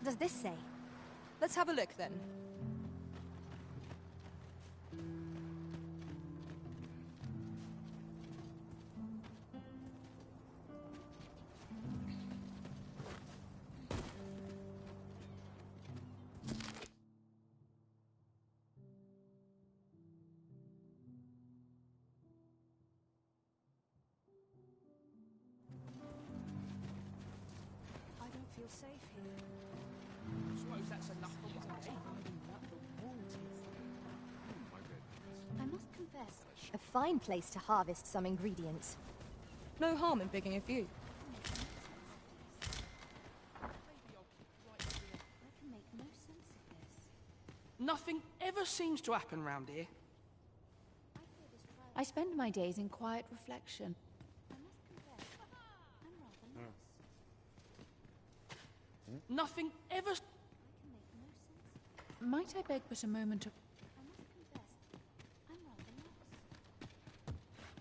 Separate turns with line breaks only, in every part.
What does this say?
Let's have a look then.
I don't feel safe here.
Suppose that's enough for one day.
I must confess, a fine place to harvest some ingredients.
No harm in picking a few.
I can make no sense of this.
Nothing ever seems to happen round here.
I spend my days in quiet reflection.
I must confess, I'm rather lost.
Nothing ever...
I can make no sense of this.
Might I beg but a moment of...
I must confess, I'm rather lost. Lost?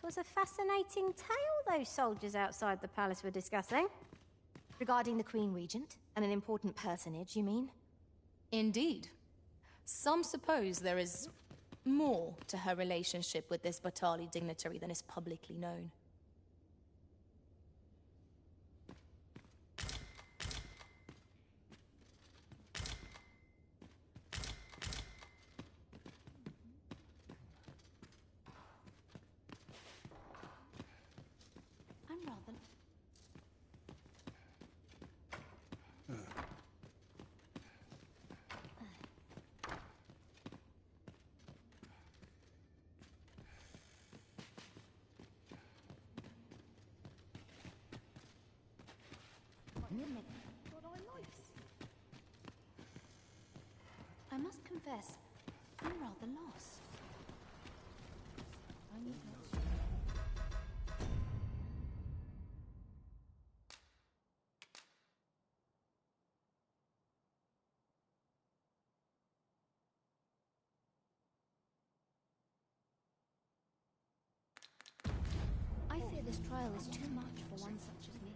Was a fascinating tale those soldiers outside the palace were discussing.
Regarding the Queen Regent, and an important personage, you mean?
Indeed. Some suppose there is more to her relationship with this Batali dignitary than is publicly known.
I'm rather... I must confess, I'm rather lost. I need help. I fear this trial is too much for one such as me.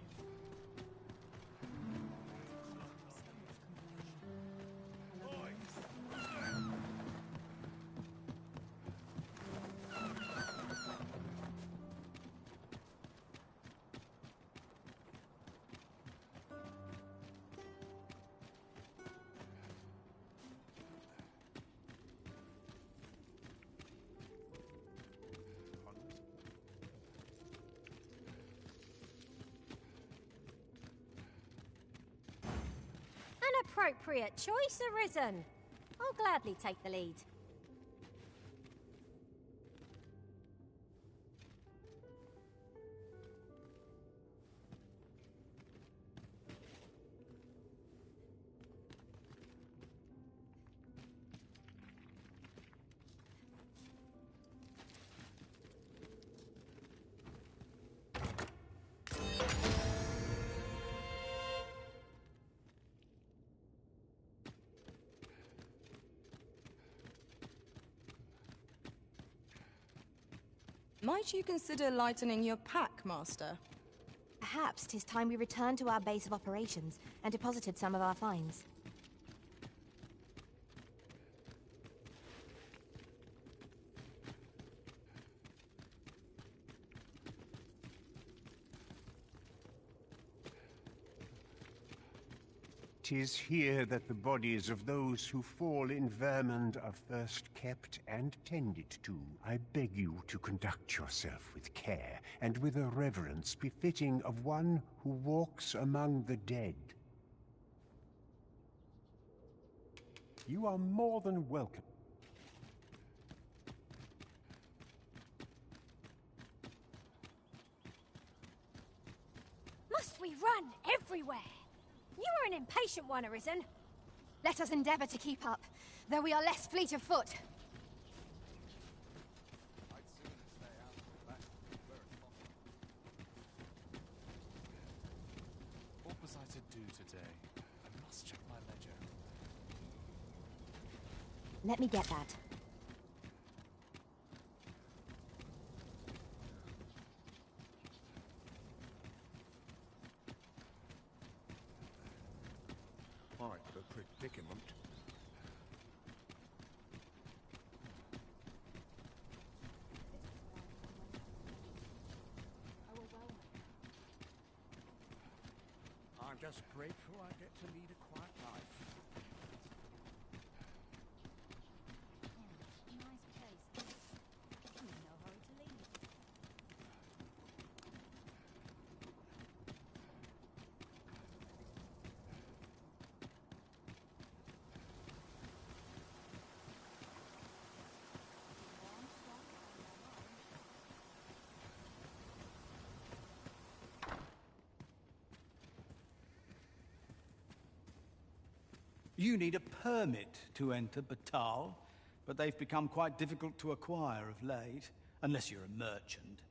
An appropriate choice arisen. I'll gladly take the lead.
Might you consider lightening your pack, Master?
Perhaps 'tis time we returned to our base of operations and deposited some of our finds.
"'Tis here that the bodies of those who fall in vermond are first kept and tended to. I beg you to conduct yourself with care, and with a reverence befitting of one who walks among the dead. You are more than welcome."
Must we run everywhere? You are an impatient one, Arisen.
Let us endeavor to keep up, though we are less fleet of foot. Let me get that.
Quite the predicament. I'm just grateful I get to lead a quiet life.
Nice place. I'm in no hurry to leave.
You need a permit to enter Batal, but they've become quite difficult to acquire of late, unless you're a merchant.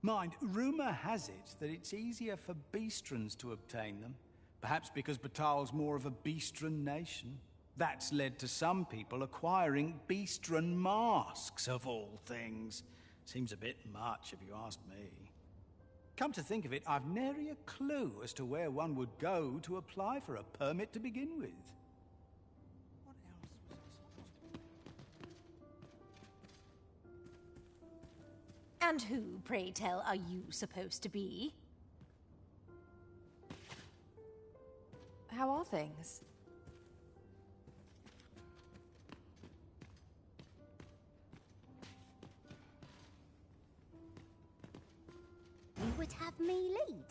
Mind, rumor has it that it's easier for Beastrons to obtain them, perhaps because Batal's more of a Beastron nation. That's led to some people acquiring Beastron masks, of all things. Seems a bit much, if you ask me. Come to think of it, I've nary a clue as to where one would go to apply for a permit to begin with. What else was I supposed to...
And who, pray tell, are you supposed to be? How are things?
You would have me lead.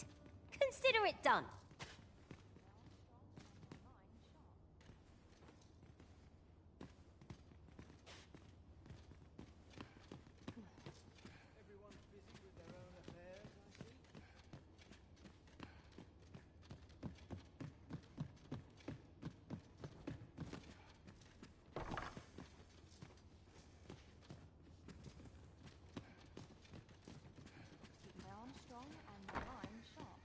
Consider it done.
Everyone's busy with their own affairs, I see.
Keep my arm strong and my mind sharp.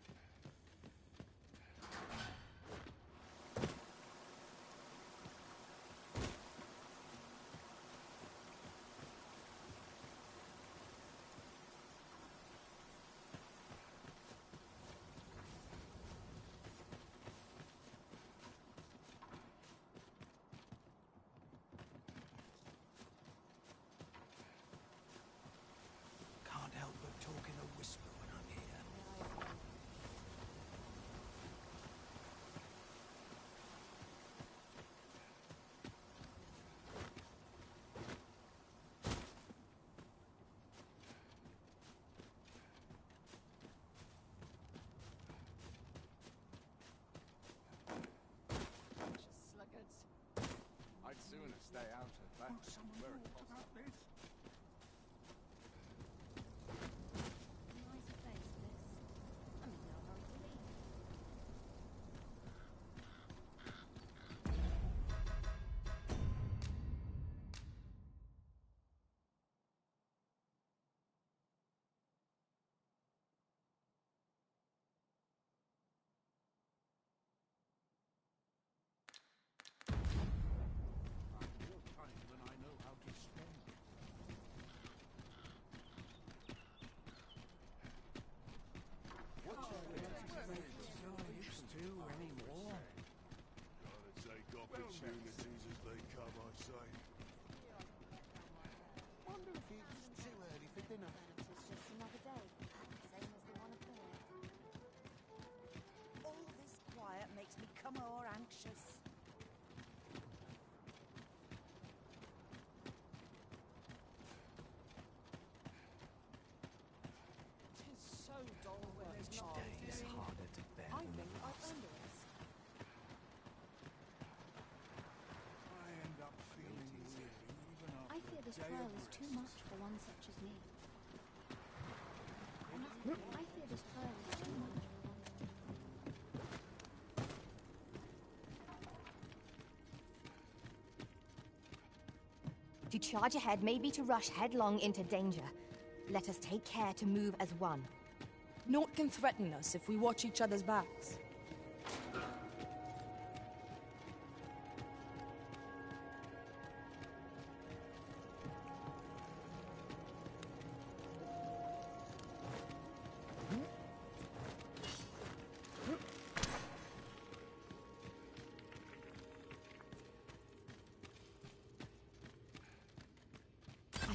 Can't help but talk in a whisper when I'm here.
I'd sooner stay out of that where it possible.
Nice place, this. I'm in no hurry to leave.
More time than I know how to spend. What's your used to anymore?
Gotta take opportunities as they come, I say.
Wonder if it's too early for dinner.
It's just another day, same as the one before.
All this quiet makes me come more anxious.
Tis so dull when there's
Each
not.
day is harder to bear
I
than the
think I've
last.
earned it.
I end up feeling weary even after
I fear this
a day
trial
of
is too
rest.
much for one such as me. I fear this trial is too much for one.
To charge ahead may be to rush headlong into danger. Let us take care to move as one.
Naught can threaten us if we watch each other's backs.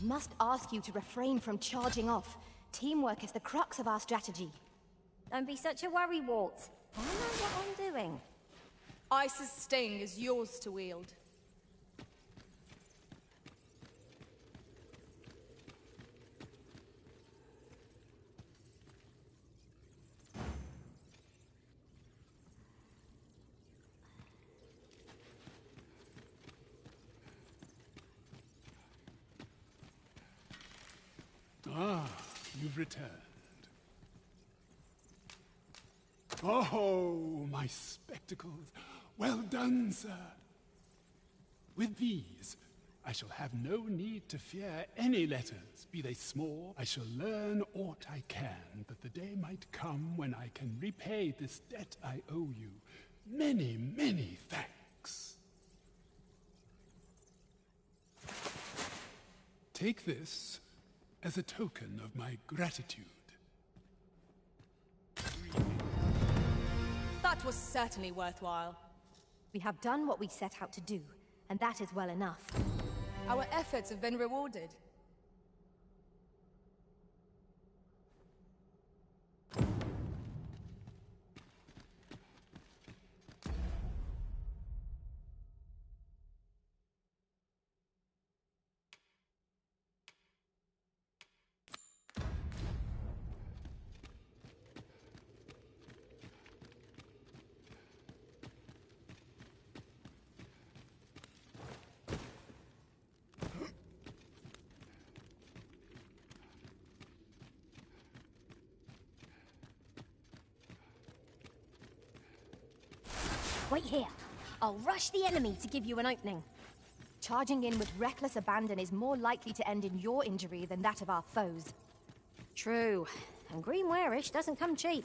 must ask you to refrain from charging off. Teamwork is the crux of our strategy.
Don't be such a worry, Walt. I know what I'm doing.
Ice's sting is yours to wield.
Ah, you've returned. Oh, my spectacles. Well done, sir. With these, I shall have no need to fear any letters, be they small. I shall learn aught I can, but the day might come when I can repay this debt I owe you. Many, many thanks. Take this as a token of my gratitude.
That was certainly worthwhile.
We have done what we set out to do, and that is well enough.
Our efforts have been rewarded.
Wait here. I'll rush the enemy to give you an opening. Charging in with reckless abandon is more likely to end in your injury than that of our foes.
True. And green wearish doesn't come cheap.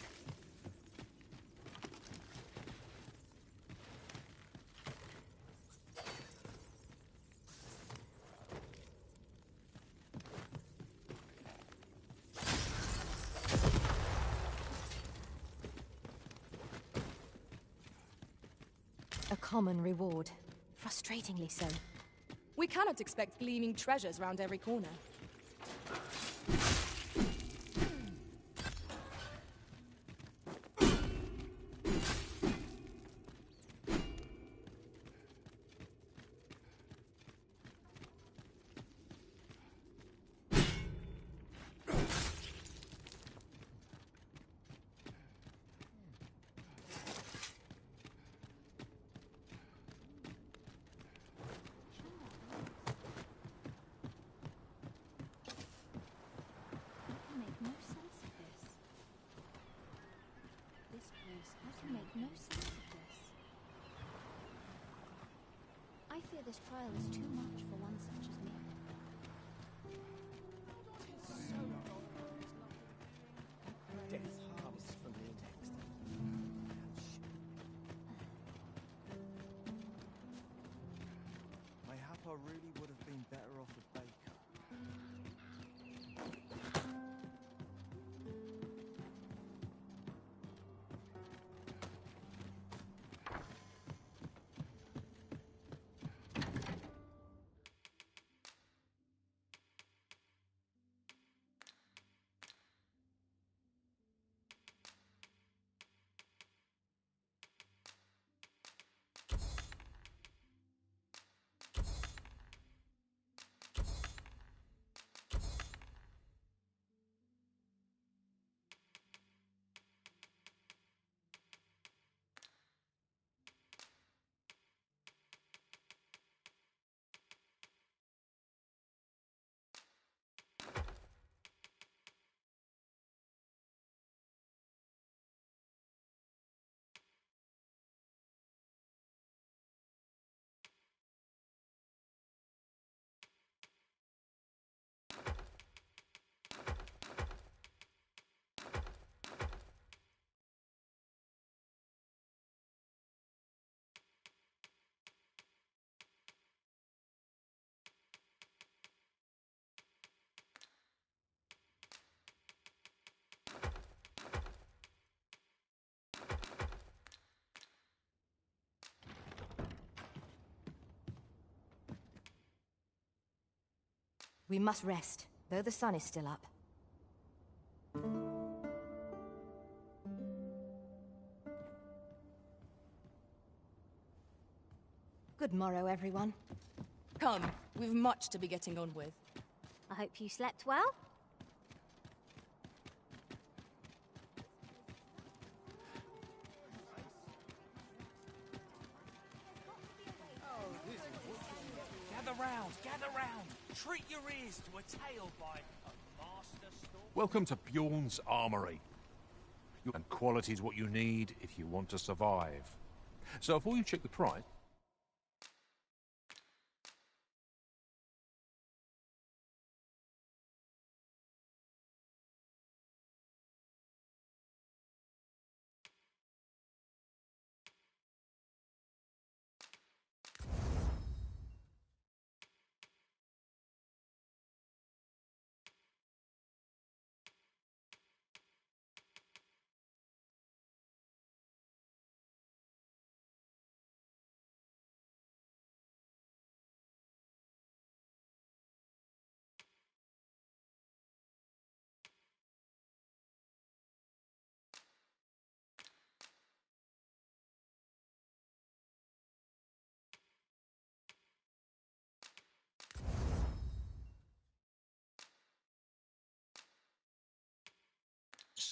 A common reward. Frustratingly so.
We cannot expect gleaming treasures round every corner.
I fear this trial is too much for one such as me.
Death comes from the text. Mayhap I really would have been better off a baker.
We must rest, though the sun is still up. Good morrow, everyone.
Come, we've much to be getting on with.
I hope you slept well.
Gather round. Treat your ears to a tale by a master story.
Welcome to Bjorn's Armory. And quality's what you need if you want to survive. So before you check the price...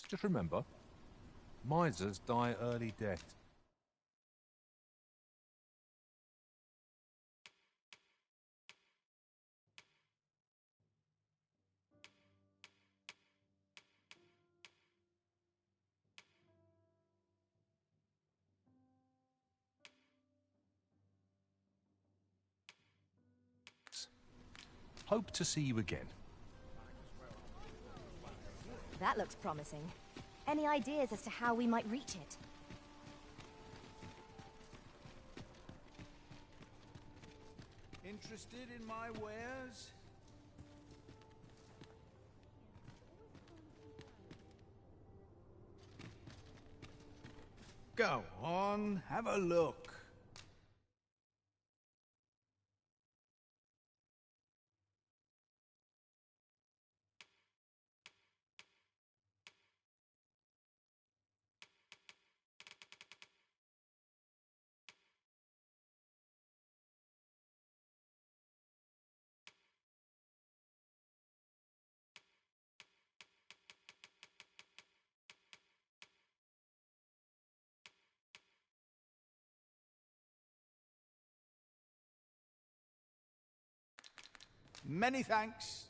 Just remember, misers die early death. Hope to see you again.
That looks promising. Any ideas as to how we might reach it?
Interested in my wares? Go on, have a look. Many thanks.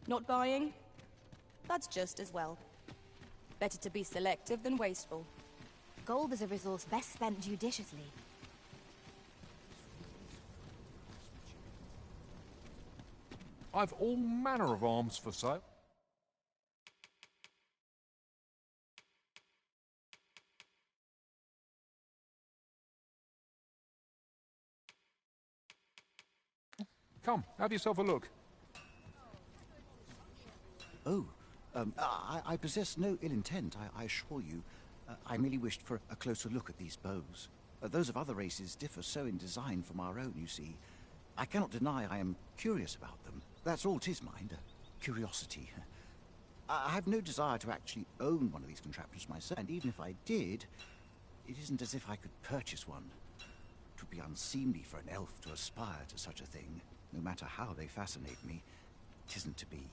Not buying? That's just as well. Better to be selective than wasteful.
Gold is a resource best spent judiciously.
I've all manner of arms for sale. Come, have yourself a look.
Oh, I possess no ill intent, I assure you. I merely wished for a closer look at these bows. Those of other races differ so in design from our own, you see. I cannot deny I am curious about them. That's all 'tis, mind, curiosity. I have no desire to actually own one of these contraptions myself, and even if I did, it isn't as if I could purchase one. It would be unseemly for an elf to aspire to such a thing. No matter how they fascinate me, it isn't to be.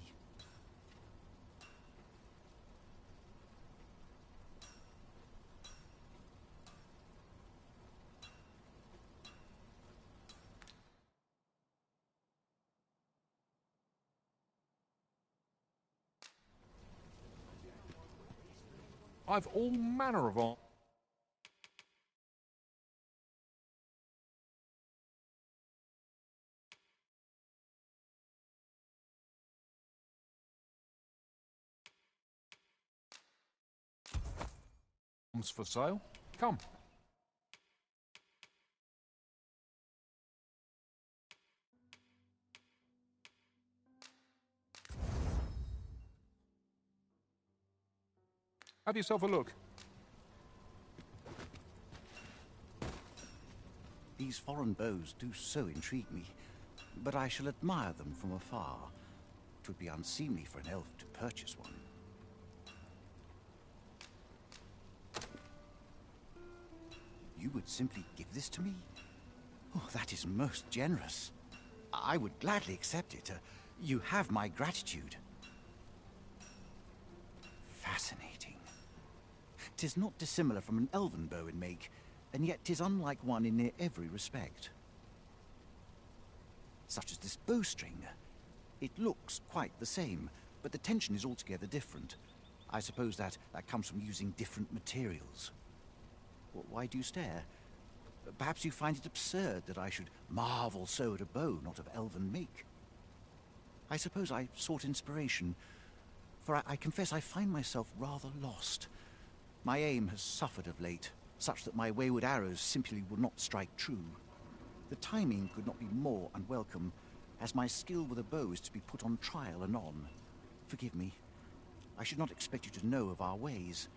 I've all manner of arms. For sale. Come. Have yourself a look.
These foreign bows do so intrigue me. but I shall admire them from afar. It would be unseemly for an elf to purchase one. You would simply give this to me? Oh, that is most generous. I would gladly accept it. You have my gratitude. Fascinating. 'Tis not dissimilar from an elven bow in make, and yet 'tis unlike one in near every respect. Such as this bowstring. It looks quite the same, but the tension is altogether different. I suppose that comes from using different materials. Why do you stare? Perhaps you find it absurd that I should marvel so at a bow not of elven make. I suppose I sought inspiration, for I confess I find myself rather lost. My aim has suffered of late, such that my wayward arrows simply will not strike true. The timing could not be more unwelcome, as my skill with a bow is to be put on trial anon. Forgive me. I should not expect you to know of our ways.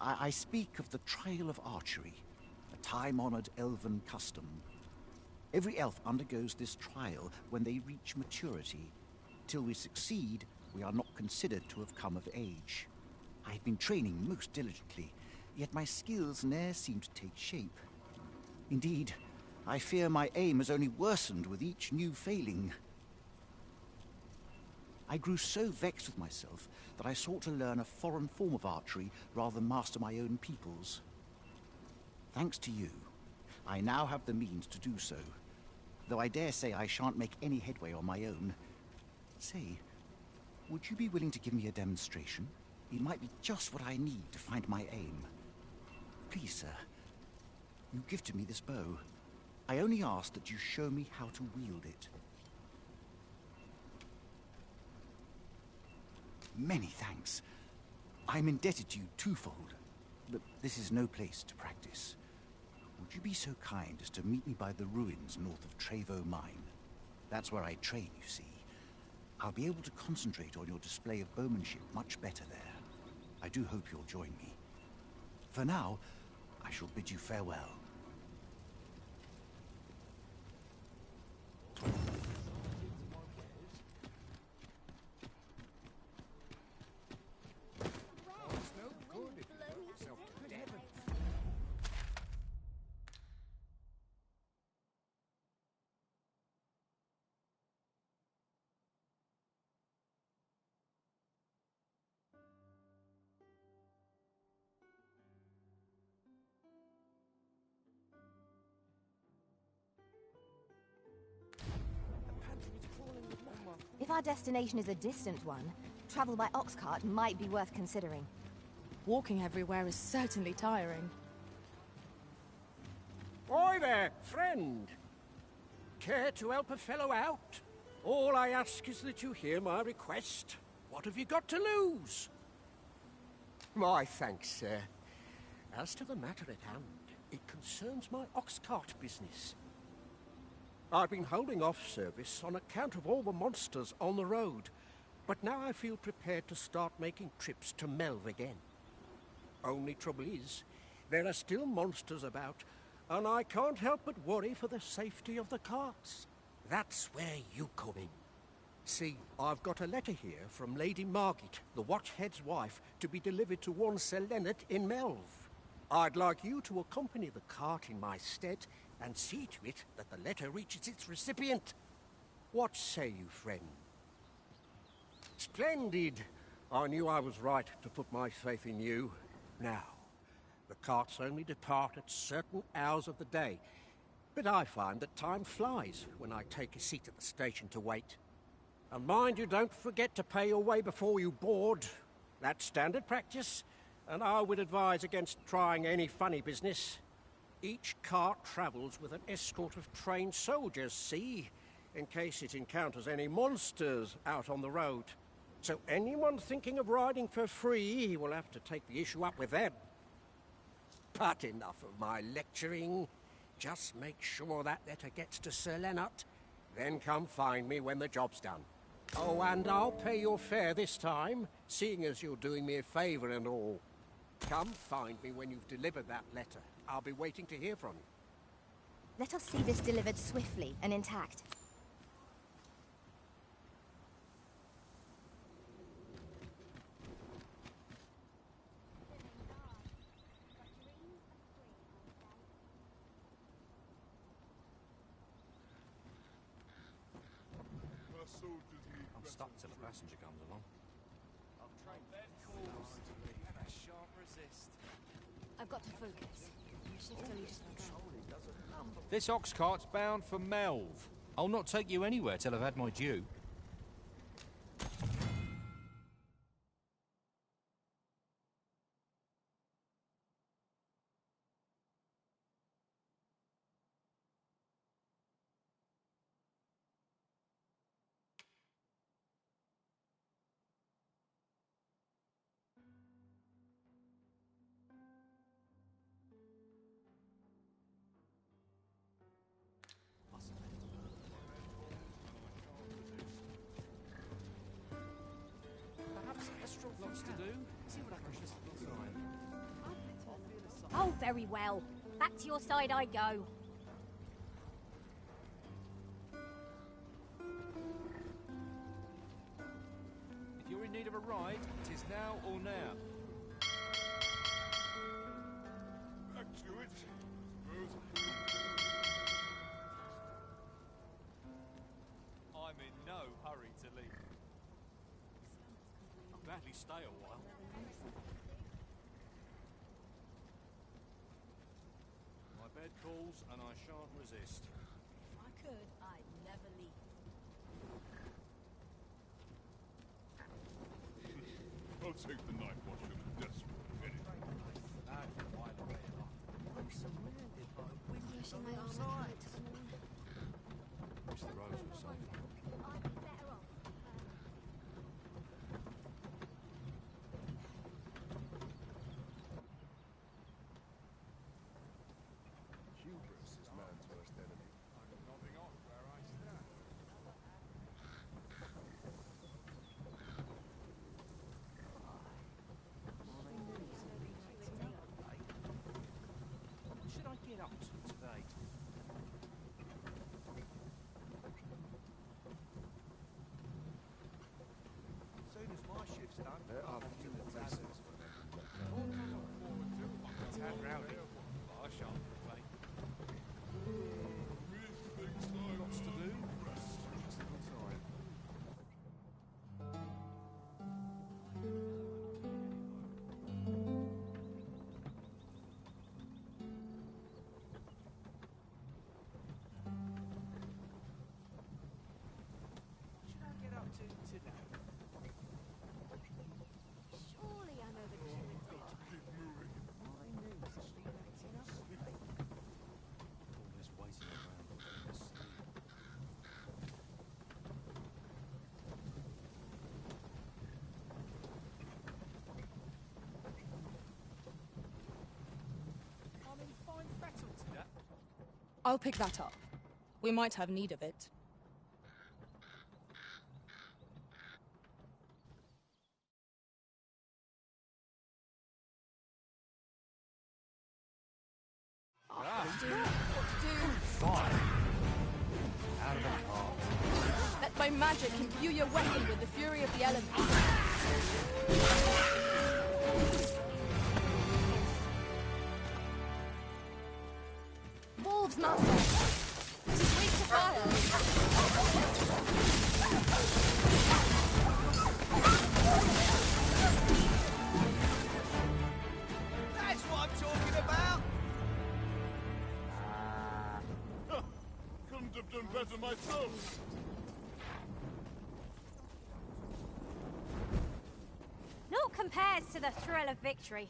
I speak of the trial of archery, a time-honored elven custom. Every elf undergoes this trial when they reach maturity. Till we succeed, we are not considered to have come of age. I have been training most diligently, yet my skills ne'er seem to take shape. Indeed, I fear my aim has only worsened with each new failing. I grew so vexed with myself that I sought to learn a foreign form of archery rather than master my own people's. Thanks to you, I now have the means to do so, though I dare say I shan't make any headway on my own. Say, would you be willing to give me a demonstration? It might be just what I need to find my aim. Please, sir, you gifted me this bow. I only ask that you show me how to wield it. Many thanks. I'm indebted to you twofold, but this is no place to practice. Would you be so kind as to meet me by the ruins north of Trevo Mine? That's where I train, you see. I'll be able to concentrate on your display of bowmanship much better there. I do hope you'll join me. For now, I shall bid you farewell.
If our destination is a distant one, travel by ox cart might be worth considering.
Walking everywhere is certainly tiring.
Oi there, friend. Care to help a fellow out? All I ask is that you hear my request. What have you got to lose? My thanks, sir. As to the matter at hand, it concerns my ox cart business. I've been holding off service on account of all the monsters on the road, but now I feel prepared to start making trips to Melve again. Only trouble is, there are still monsters about, and I can't help but worry for the safety of the carts. That's where you come in. See, I've got a letter here from Lady Margit, the Watchhead's wife, to be delivered to one Sir Leonard in Melve. I'd like you to accompany the cart in my stead and see to it that the letter reaches its recipient. What say you, friend? Splendid! I knew I was right to put my faith in you. Now, the carts only depart at certain hours of the day, but I find that time flies when I take a seat at the station to wait. And mind you don't forget to pay your way before you board. That's standard practice, and I would advise against trying any funny business. Each cart travels with an escort of trained soldiers, see, in case it encounters any monsters out on the road. So anyone thinking of riding for free will have to take the issue up with them. But enough of my lecturing. Just make sure that letter gets to Sir Leonard, then come find me when the job's done. Oh, and I'll pay your fare this time, seeing as you're doing me a favour and all. Come find me when you've delivered that letter. I'll be waiting to hear from you.
Let us see this delivered swiftly and intact.
soldiers need
I'm stuck till a passenger comes along.
I've got to focus. Shift till you just
This ox cart's bound for Melv. I'll not take you anywhere till I've had my due. Lots to do. See what I can just
Oh, very well. Back to your side I go.
If you're in need of a ride, it is now or now.
back to it.
I'm in no hurry to leave.
I'll gladly stay a while. My bed calls and I shan't resist.
If I could, I'd never leave.
I'll take the night watch of the desperate minute.
I'm surrounded by windows on
my
all
arm
sides.
Wish the roads were safer.
I'd be better off.
Hubris is man's worst enemy. I'm nodding off where I stand.
What should I get up to today?
As soon as my shift's done,
There are
I'm
few
to the
places
tavern.
where they can let
Tad rowdy, but I shan't complain.
Lots to do.
Just a good time.
What should I get up to today?
Surely I'm overdue a bit.
Keep moving.
My knees have been acting up lately.
All this waiting around for this sleep.
I'm in fine fettle today.
I'll pick that up. We might have need of it.
Fire! Out of the cart.
Let my magic imbue your weapon with the fury of the elements.
Wolves, master!
It is weak to fire.
That's what I'm talking about!
Couldn't have done better myself.
Naught compares to the thrill of victory.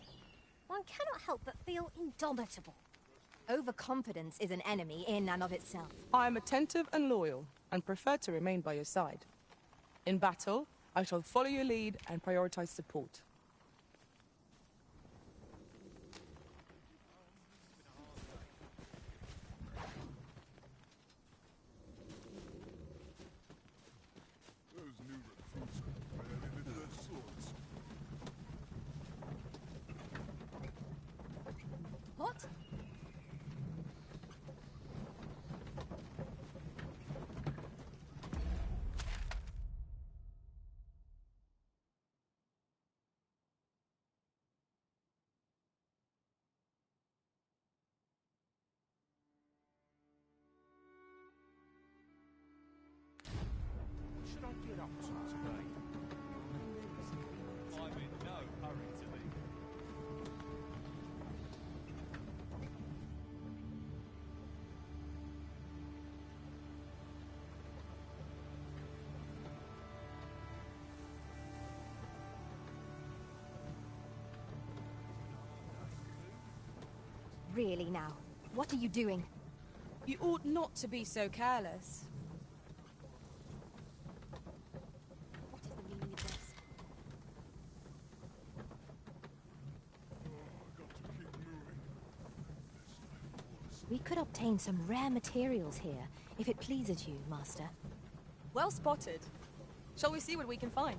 One cannot help but feel indomitable.
Overconfidence is an enemy in and of itself.
I am attentive and loyal, and prefer to remain by your side. In battle, I shall follow your lead and prioritize support.
Those new recruits barely lit their swords.
What?
What should
really now. What are you doing?
You ought not to be so careless.
What is the meaning of this? We could obtain some rare materials here, if it pleases you, Master.
Well spotted. Shall we see what we can find?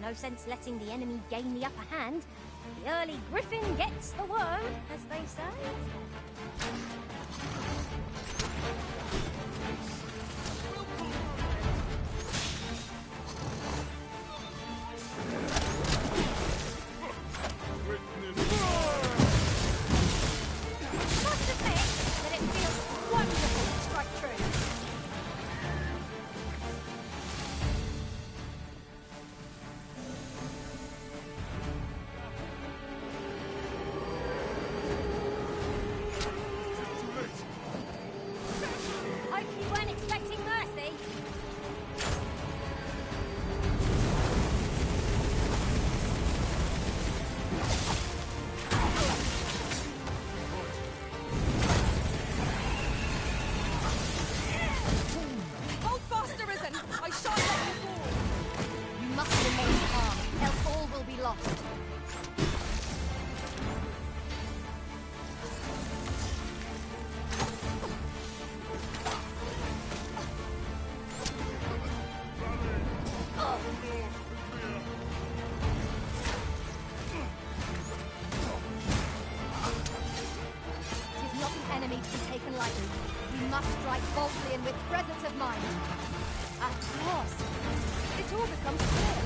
No sense letting the enemy gain the upper hand. The early griffin gets the worm, as they say. Must admit that it feels wonderful to strike true. Hope you weren't expecting mercy.
Hold fast, Arisen! I shan't let you fall!
You must remain calm, else all will be lost. It is not an enemy to be taken lightly. We must strike boldly and with presence of mind. At last, it all becomes clear.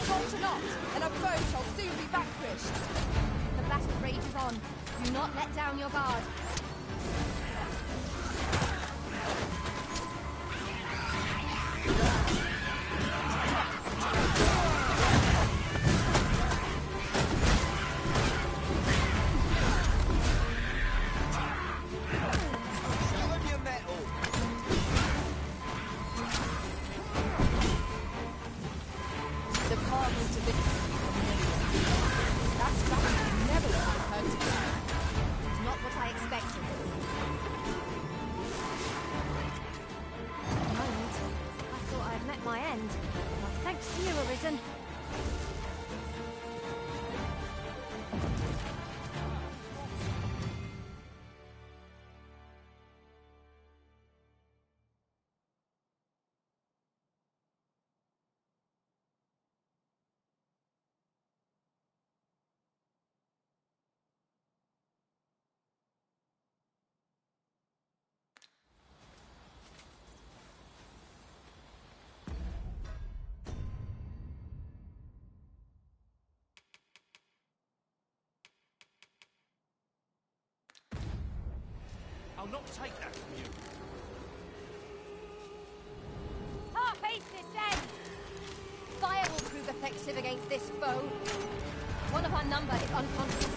Falter not, and our foe shall soon be vanquished.
The battle rages on. Do not let down your guard.
The path to victory. That strategy never would have occurred to me.
It's not what I expected.
For a moment, I thought I'd met my end. Well, thanks to you, Arisen.
I'll not take that from you.
Half east descend!
Fire will prove effective against this foe. One of our number is unconscious.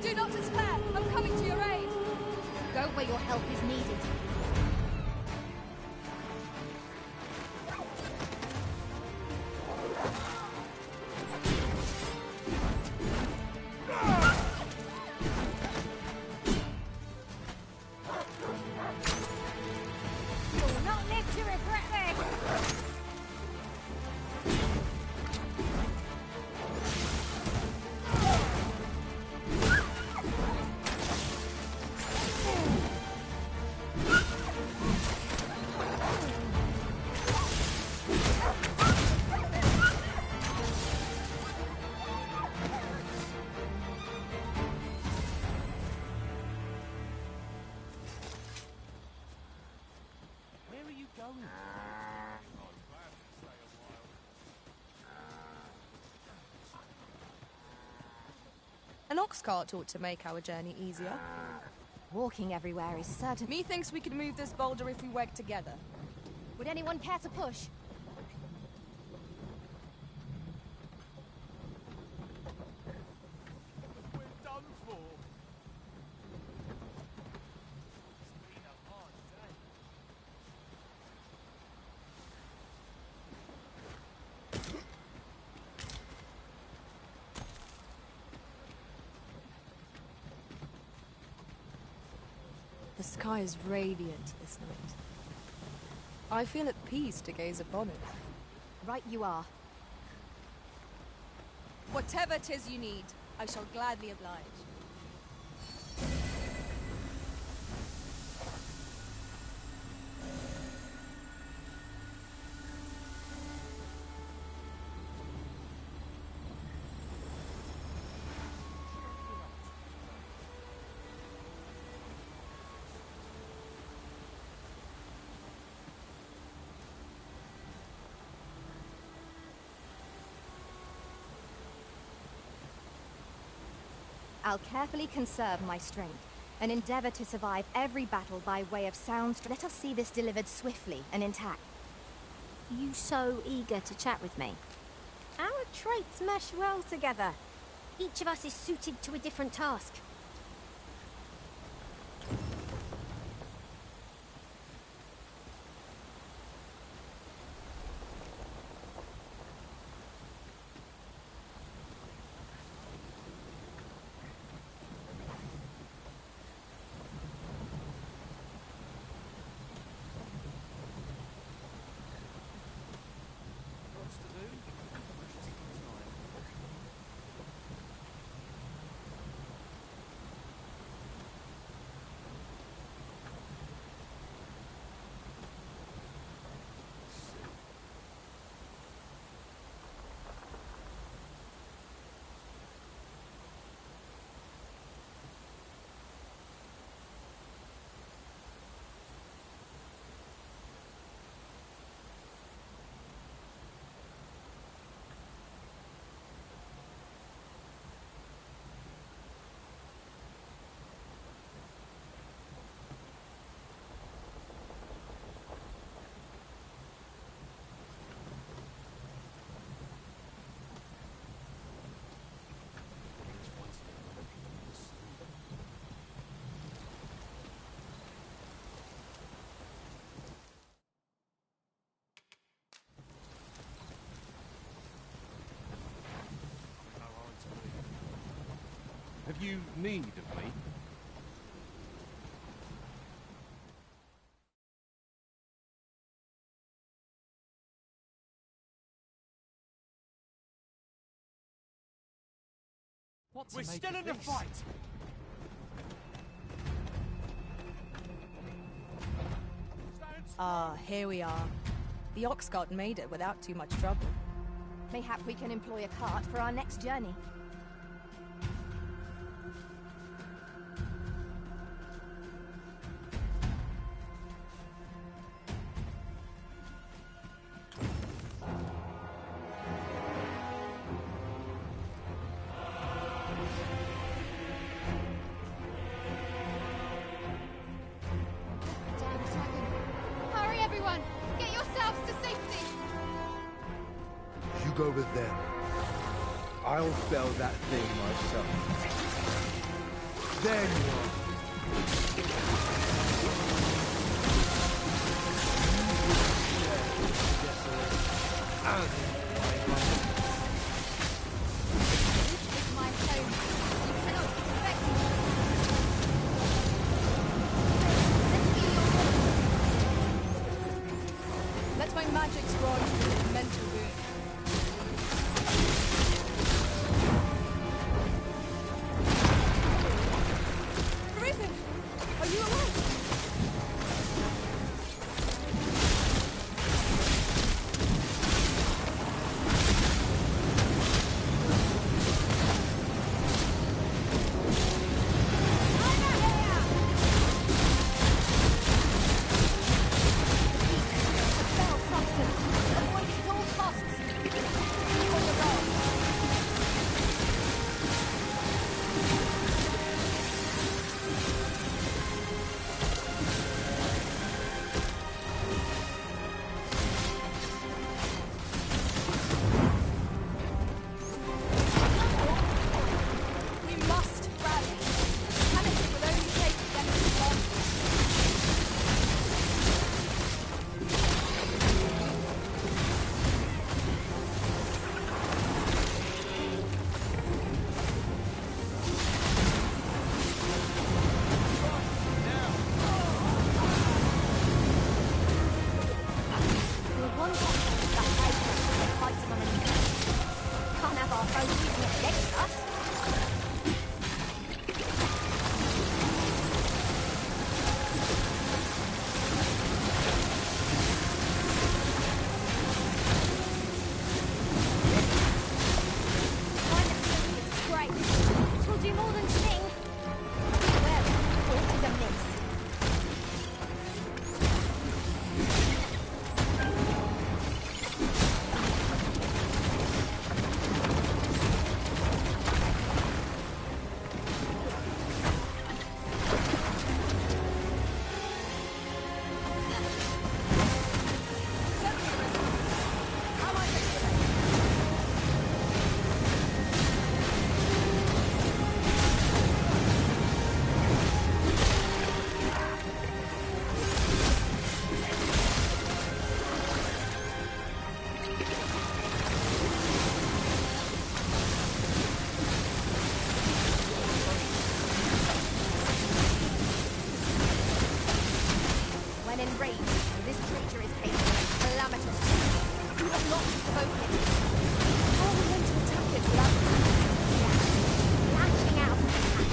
Do not despair! I'm coming to your aid!
Go where your help is needed.
You'll not live to regret this!
going? I'd gladly stay a while.
An ox cart ought to make our journey easier.
Walking everywhere is certain.
Methinks we could move this boulder if we work together.
Would anyone care to push?
We're done for. It's been a hard day.
The sky is radiant this night. I feel at peace to gaze upon it.
Right you are.
Whatever 'tis you need, I shall gladly oblige.
I'll carefully conserve my strength and endeavor to survive every battle by way of sound. Let us see this delivered swiftly and intact.
You so eager to chat with me? Our traits mesh well together. Each of us is suited to a different task.
Lots to do. Just in time.
Have you need of me?
We're still in the fight!
Ah, here we are. The ox cart made it without too much trouble.
Mayhap we can employ a cart for our next journey. Damn dragon. Hurry everyone! Get yourselves to safety!
You go with them. I'll fell that thing myself. There you are.
This is my home. You cannot expect me.
Let my magic grant you a mental boon. Risen! Are you alive?
rage, and this creature is capable of calamitous. You have not provoked it. How are we meant to attack it without
Lashing out from attack.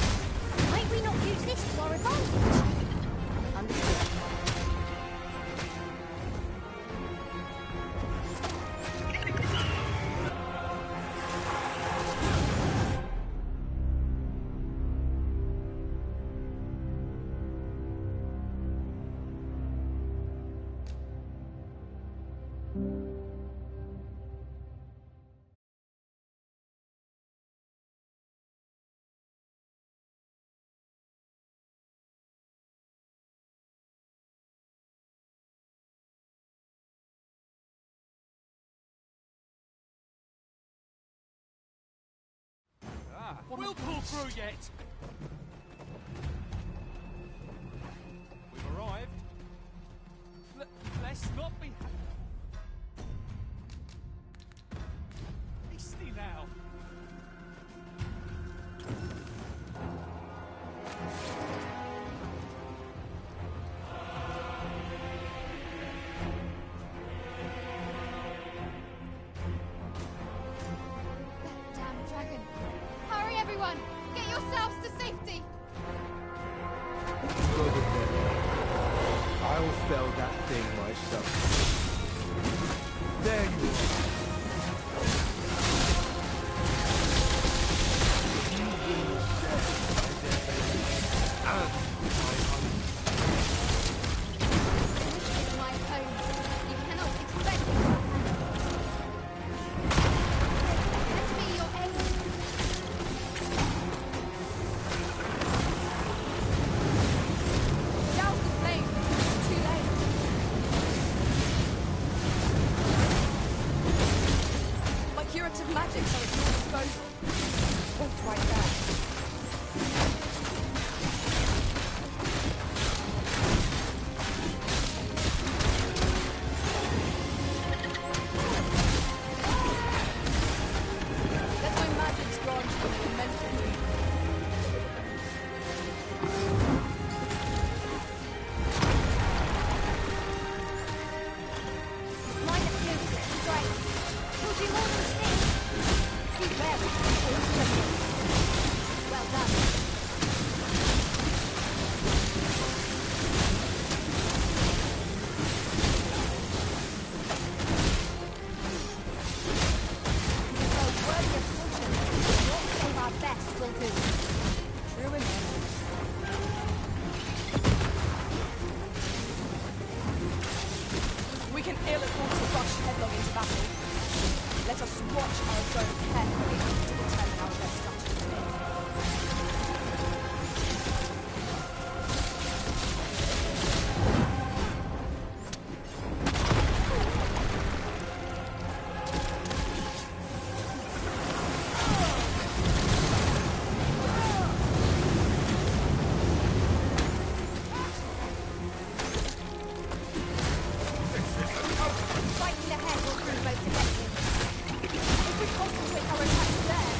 Might we not use this to our advantage? Understood.
We'll pull through yet. We've arrived. Let's not be hasty now.
damn dragon? Hurry, everyone! Get yourselves to safety!
I'll fell that thing myself. There you are. You will share my death and my hunger.
This is my home. You cannot expect me to. Let me your aid.
Douse the flame! It's too late! My curative magics are at your disposal. Both right there. Let my magics grant you an immense relief.
Mine at you. Great. We'll do more than this. Be wary. Well done. So worthy of caution. What save our best will do.
True enough. We can ill afford to rush headlong into battle. Let us watch our zone carefully to determine our best strategy.
Fighting ahead will prove most effective.
If we concentrate our attacks there,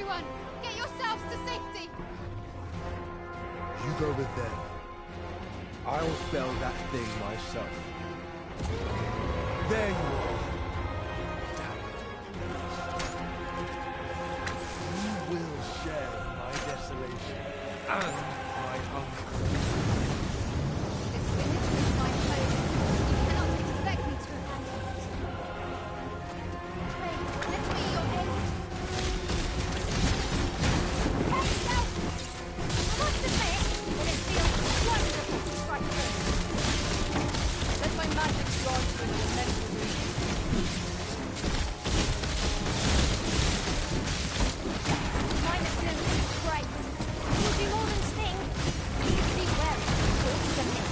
Everyone, get yourselves to safety!
You go with them. I'll spell that thing myself. There you are. You will share my desolation and my hunger.
This village is my home. You cannot expect me to abandon it. Pray, let me your aid. Help yourself! I must admit that it feels wonderful to strike first.
Let my magic grant you an immense illusion.
Mine of blue is great. You'll do more than sting. You can be wearing forces of mist.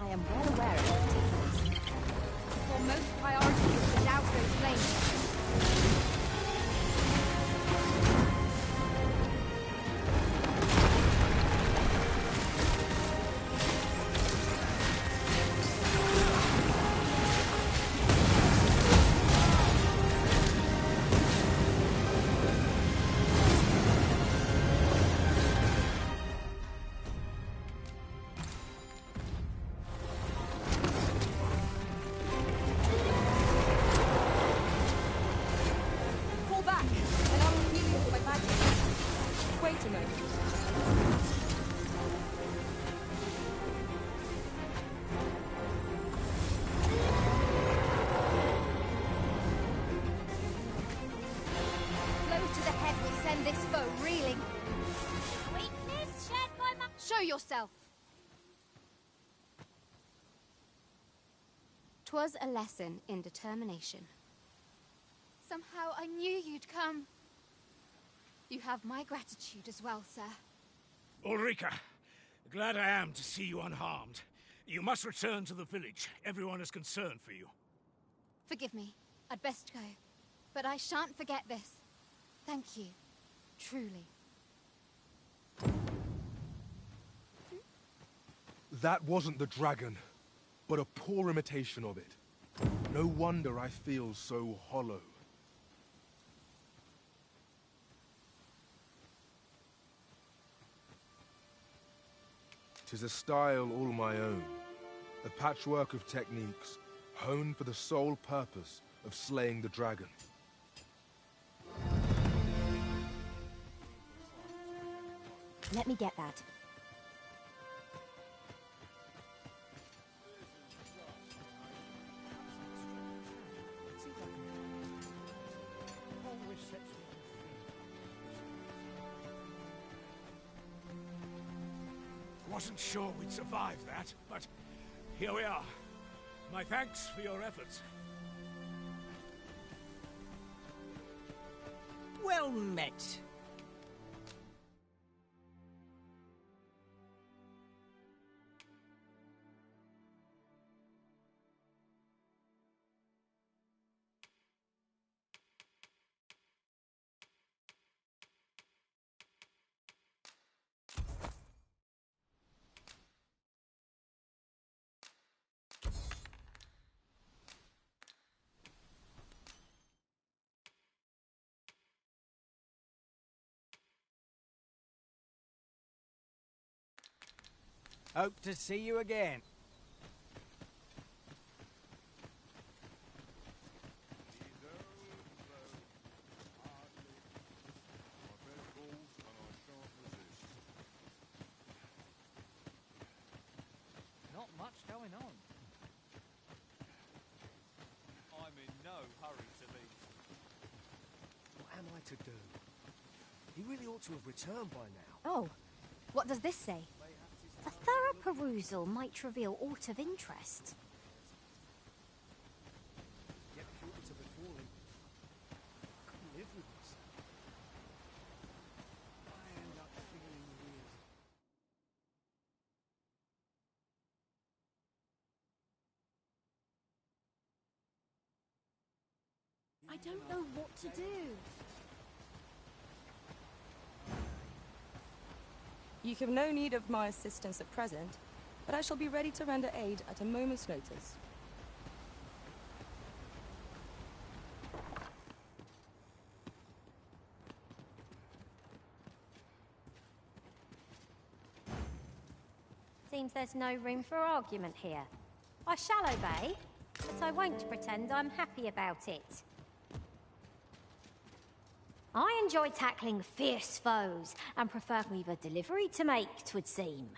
I am well aware of the particulars.
For most priority is to douse those flames. Yourself. 'Twas a lesson in determination. Somehow I knew you'd come. You have my gratitude as well, sir.
Ulrika, glad I am to see you unharmed. You must return to the village. Everyone is concerned for you.
Forgive me. I'd best go. But I shan't forget this. Thank you. Truly.
That wasn't the dragon, but a poor imitation of it. No wonder I feel so hollow. 'Tis a style all my own, a patchwork of techniques, honed for the sole purpose of slaying the dragon.
Let me get that.
Wasn't sure we'd survive that, but here we are. My thanks for your efforts.
Well met. Hope to see you again.
Not much going on. I'm in no hurry to leave.
What am I to do? He really ought to have returned by now.
Oh, what does this say? A thorough perusal might reveal aught of interest.
Yet if you were to befall him, I couldn't live with myself. I end up feeling weird.
I don't know what to do.
You have no need of my assistance at present, but I shall be ready to render aid at a moment's notice.
Seems there's no room for argument here. I shall obey, but I won't pretend I'm happy about it. I enjoy tackling fierce foes, and prefer we've a delivery to make, 'twould seem.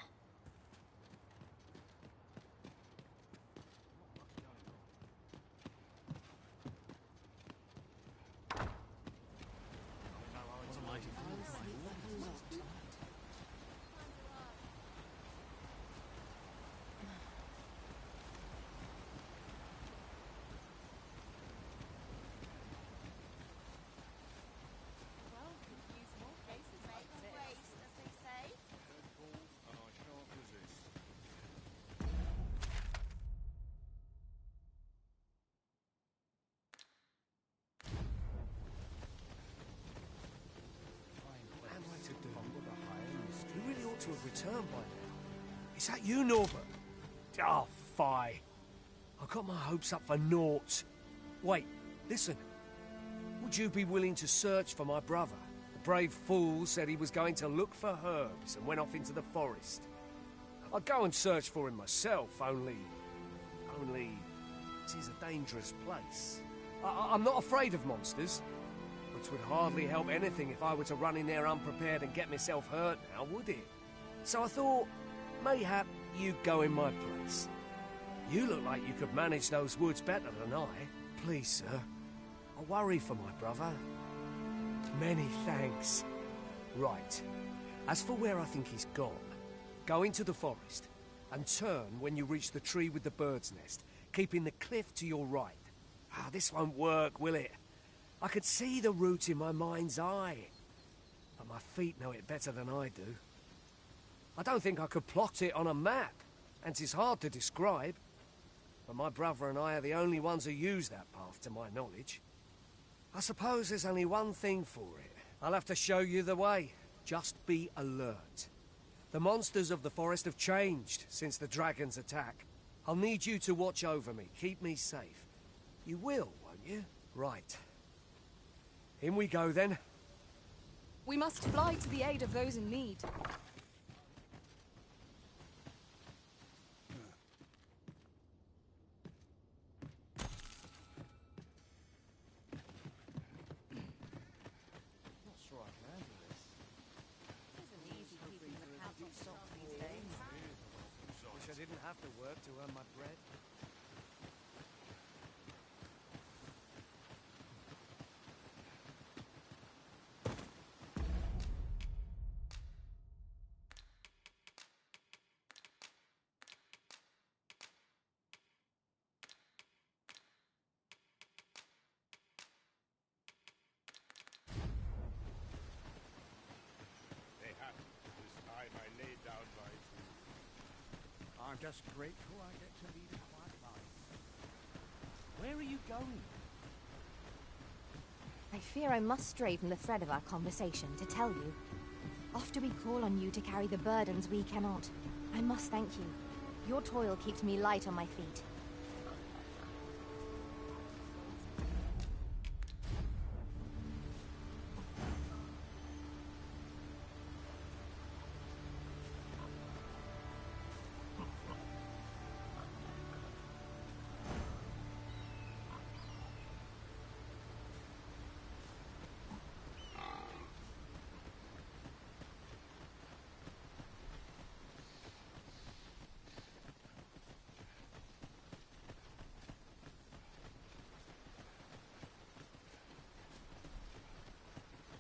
To have returned by now. Is that you, Norbert? Oh, fie. I got my hopes up for naught. Wait, listen. Would you be willing to search for my brother? The brave fool said he was going to look for herbs and went off into the forest. I'd go and search for him myself, only it is a dangerous place. I'm not afraid of monsters, but it would hardly help anything if I were to run in there unprepared and get myself hurt now, would it? So I thought, mayhap you'd go in my place. You look like you could manage those woods better than I. Please, sir. I worry for my brother. Many thanks. Right. As for where I think he's gone, go into the forest and turn when you reach the tree with the bird's nest, keeping the cliff to your right. Ah, this won't work, will it? I could see the route in my mind's eye. But my feet know it better than I do. I don't think I could plot it on a map, and it's hard to describe. But my brother and I are the only ones who use that path, to my knowledge. I suppose there's only one thing for it. I'll have to show you the way. Just be alert. The monsters of the forest have changed since the dragon's attack. I'll need you to watch over me, keep me safe. You will, won't you? Right. In we go, then.
We must fly to the aid of those in need.
Wish I didn't have to work to earn my bread.
They have. This time I laid down my food.
I'm just grateful I get to lead a quiet life.
Where are you going?
I fear I must stray from the thread of our conversation to tell you. After we call on you to carry the burdens we cannot, I must thank you. Your toil keeps me light on my feet.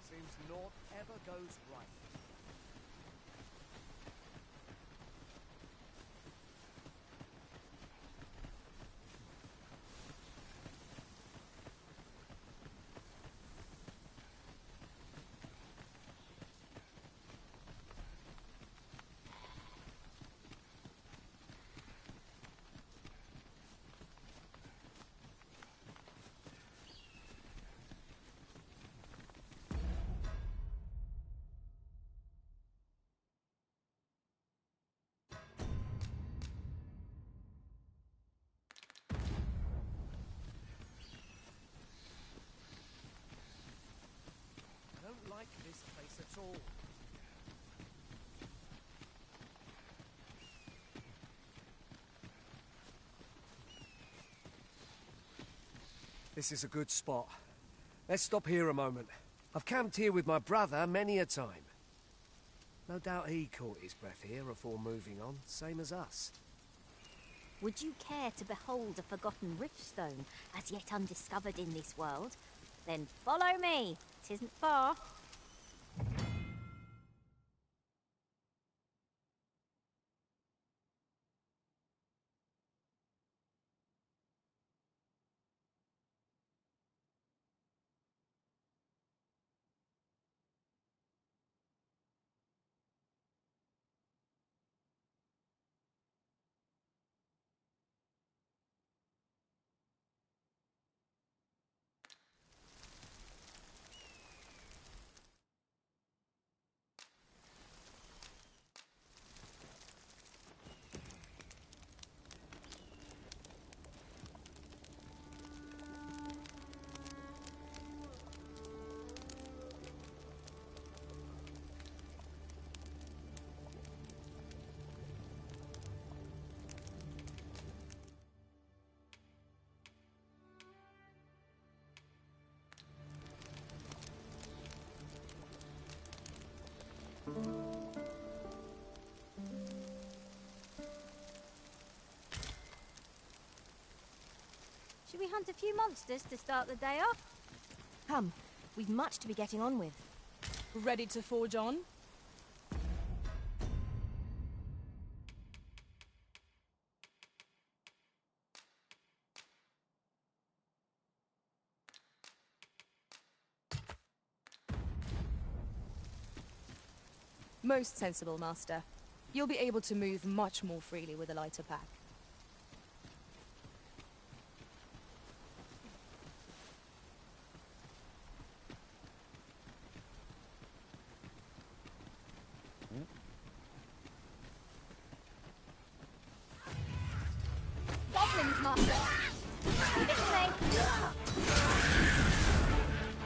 Seems naught ever goes right. I don't like this place at all. This is a good spot. Let's stop here a moment. I've camped here with my brother many a time. No doubt he caught his breath here before moving on, same as us.
Would you care to behold a forgotten riftstone as yet undiscovered in this world? Then follow me. 'Tisn't far. Should we hunt a few monsters to start the day off? Come, we've much to be getting on with.
Ready to forge on? Most sensible, Master. You'll be able to move much more freely with a lighter pack.
Goblins, Master! Leave it to me!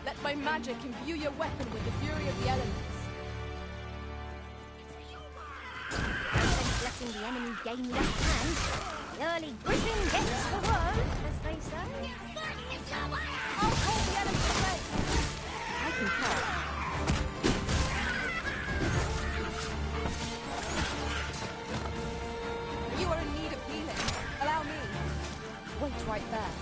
Let my magic imbue your weapon with the fury of the elements.
Since letting the enemy gain left hand, the early griffin gets the worm, as they say.
I'll hold the enemy away!
I concur.
You are in need of healing. Allow me. Wait right there.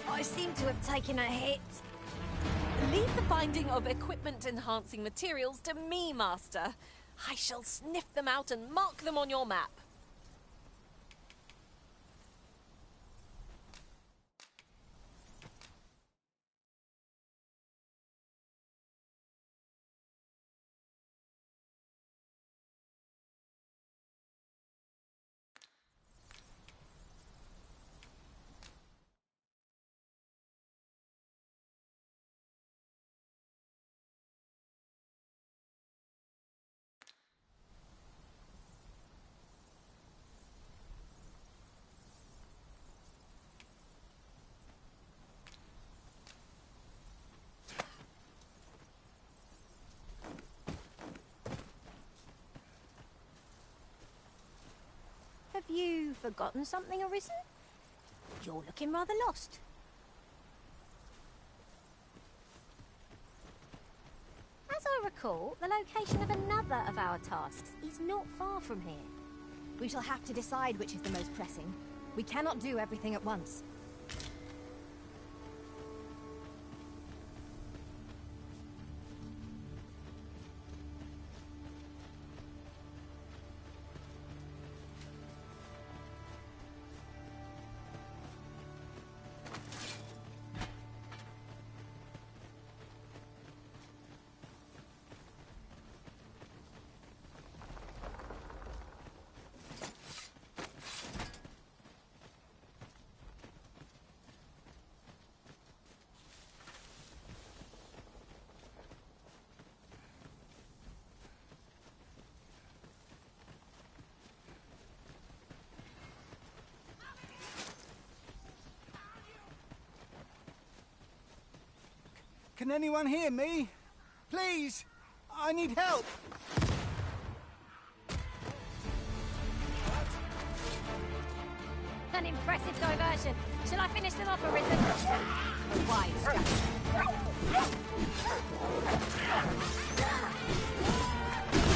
I seem to have taken a hit.
Leave the finding of equipment-enhancing materials to me, Master. I shall sniff them out and mark them on your map.
Have you forgotten something, Arisen? You're looking rather lost. As I recall, the location of another of our tasks is not far from here. We shall have to decide which is the most pressing. We cannot do everything at once.
Can anyone hear me? Please! I need help!
An impressive diversion. Shall I finish them off, Arisen? Wise strategy.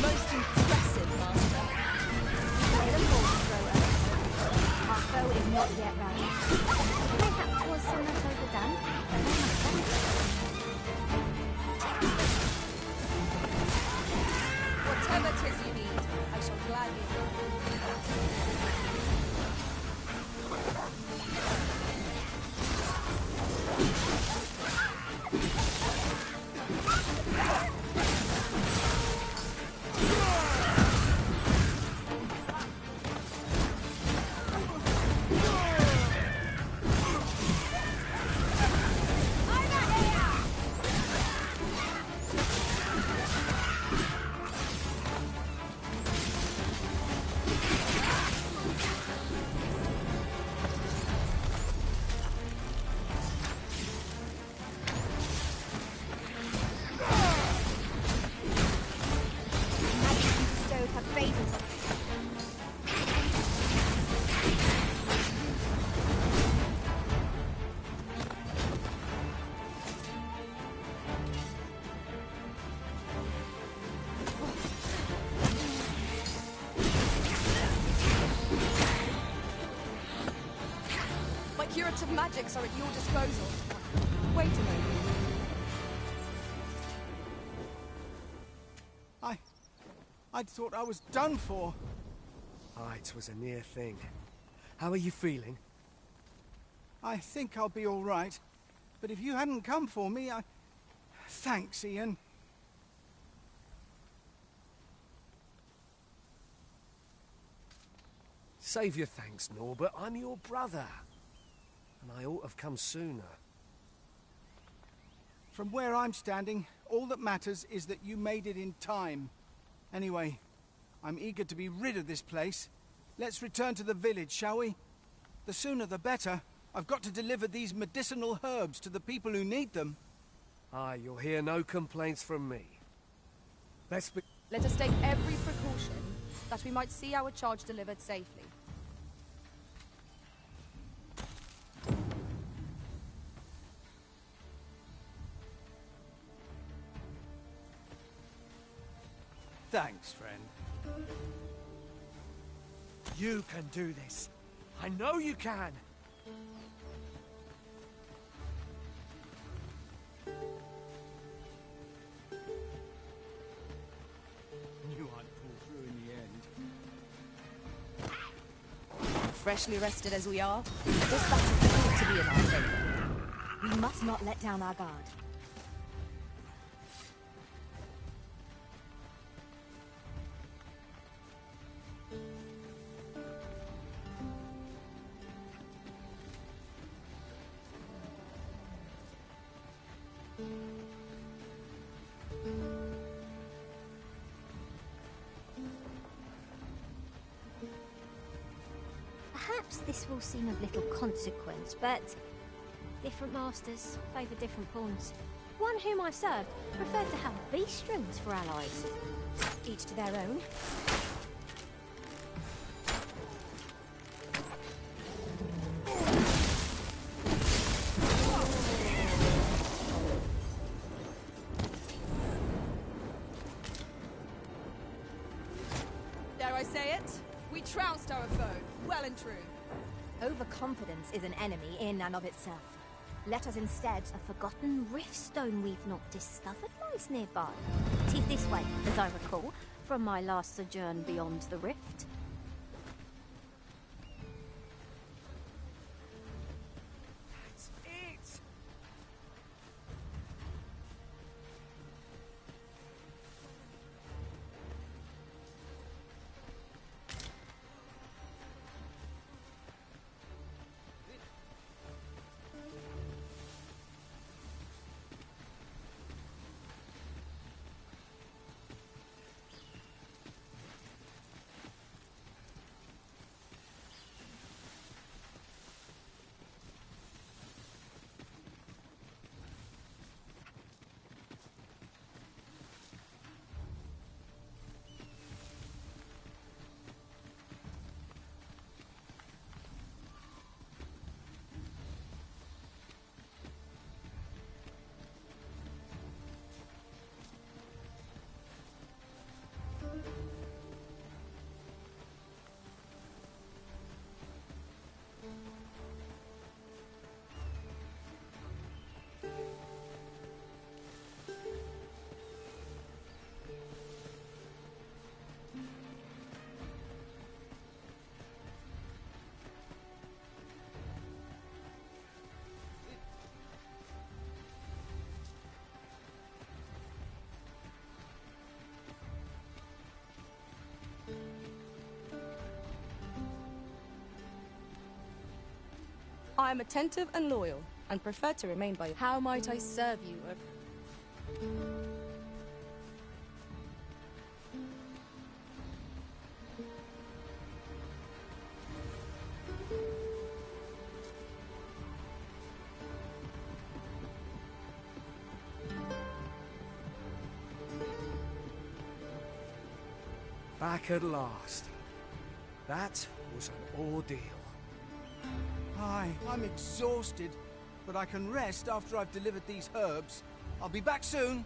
Most impressive, Master.
Play the ball, thrower. Our foe is not yet rallied. Perhaps was somewhat overdone, but they must benefit.
Whatever 'tis you need, I shall gladly curative magics are at your disposal. Wait a moment.
I'd thought I was done for.
Ah, it was a near thing. How are you feeling?
I think I'll be all right. But if you hadn't come for me, Thanks, Ian.
Save your thanks, Norbert. I'm your brother. And I ought to have come sooner.
From where I'm standing, all that matters is that you made it in time. Anyway, I'm eager to be rid of this place. Let's return to the village, shall we? The sooner the better. I've got to deliver these medicinal herbs to the people who need them.
Ah, you'll hear no complaints from me.
Let us take every precaution that we might see our charge delivered safely.
Thanks, friend.
You can do this. I know you can.
Knew I'd pull through in the end.
Freshly rested as we are, this battle ought to be in our favor.
We must not let down our guard. Perhaps this will seem of little consequence, but different masters favour different pawns. One whom I've served preferred to have beastrons for allies. Each to their own.
Dare I say it? We trounced our foe, well and true.
Overconfidence is an enemy in and of itself. Let us instead a forgotten rift stone we've not discovered lies nearby. 'Tis this way, as I recall, from my last sojourn beyond the rift.
That's it!
I am attentive and loyal, and prefer to remain by you. How might I serve you?
Back at last. That was an ordeal.
Aye, I'm exhausted, but I can rest after I've delivered these herbs. I'll be back soon.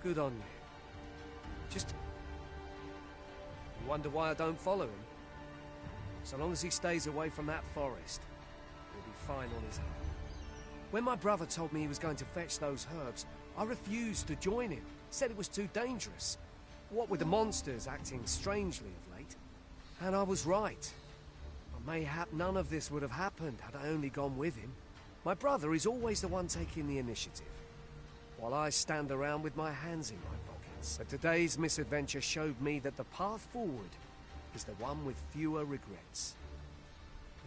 Good on you. Just... You wonder why I don't follow him? So long as he stays away from that forest, we'll fine on his own. When my brother told me he was going to fetch those herbs, I refused to join him. Said it was too dangerous. What with the monsters acting strangely of late. And I was right. But mayhap none of this would have happened had I only gone with him. My brother is always the one taking the initiative, while I stand around with my hands in my pockets. But today's misadventure showed me that the path forward is the one with fewer regrets.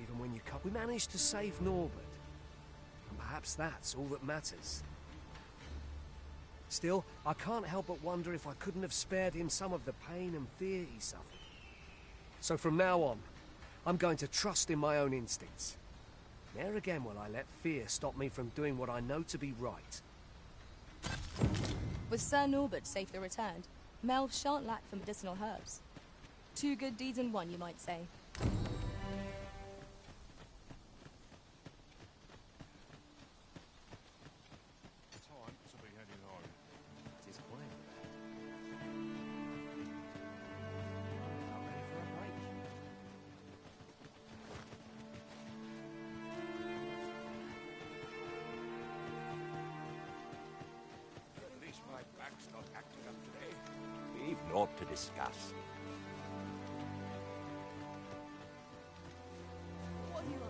Even when you cut, we managed to save Norbert. And perhaps that's all that matters. Still, I can't help but wonder if I couldn't have spared him some of the pain and fear he suffered. So from now on, I'm going to trust in my own instincts. Ne'er again will I let fear stop me from doing what I know to be right.
With Sir Norbert safely returned, Melve shan't lack for medicinal herbs. 2 good deeds in one, you might say.
Time to be heading home.
It is quite
I'm ready for a break.
At least my back's not acting up today. We've naught to discuss.
What are you up to?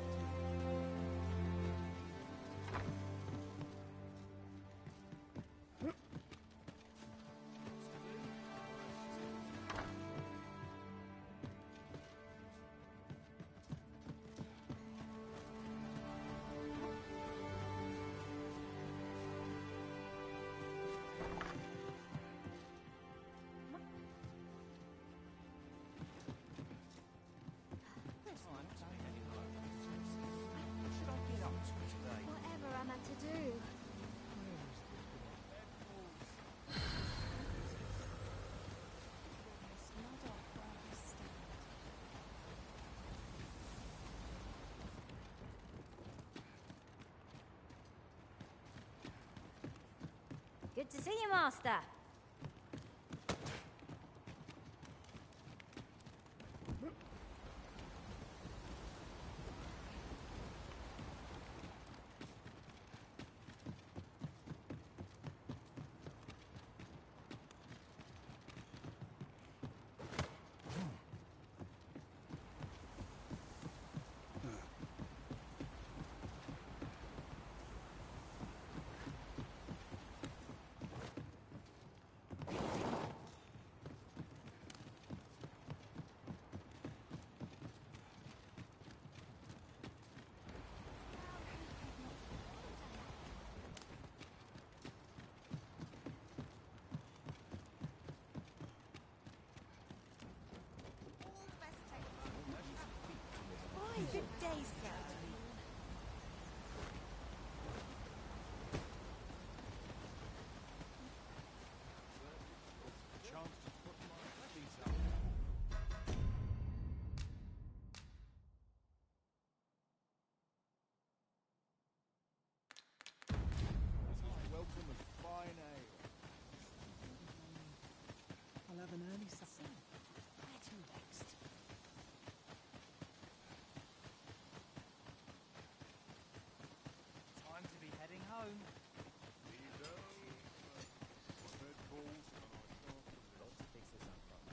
Whatever am I to do? Good to see you, Master.
Good day, sir.
Welcome of fine ale.
I'll have an early supper. Where to next?
Time to be heading home. Lots to fix this up, brother.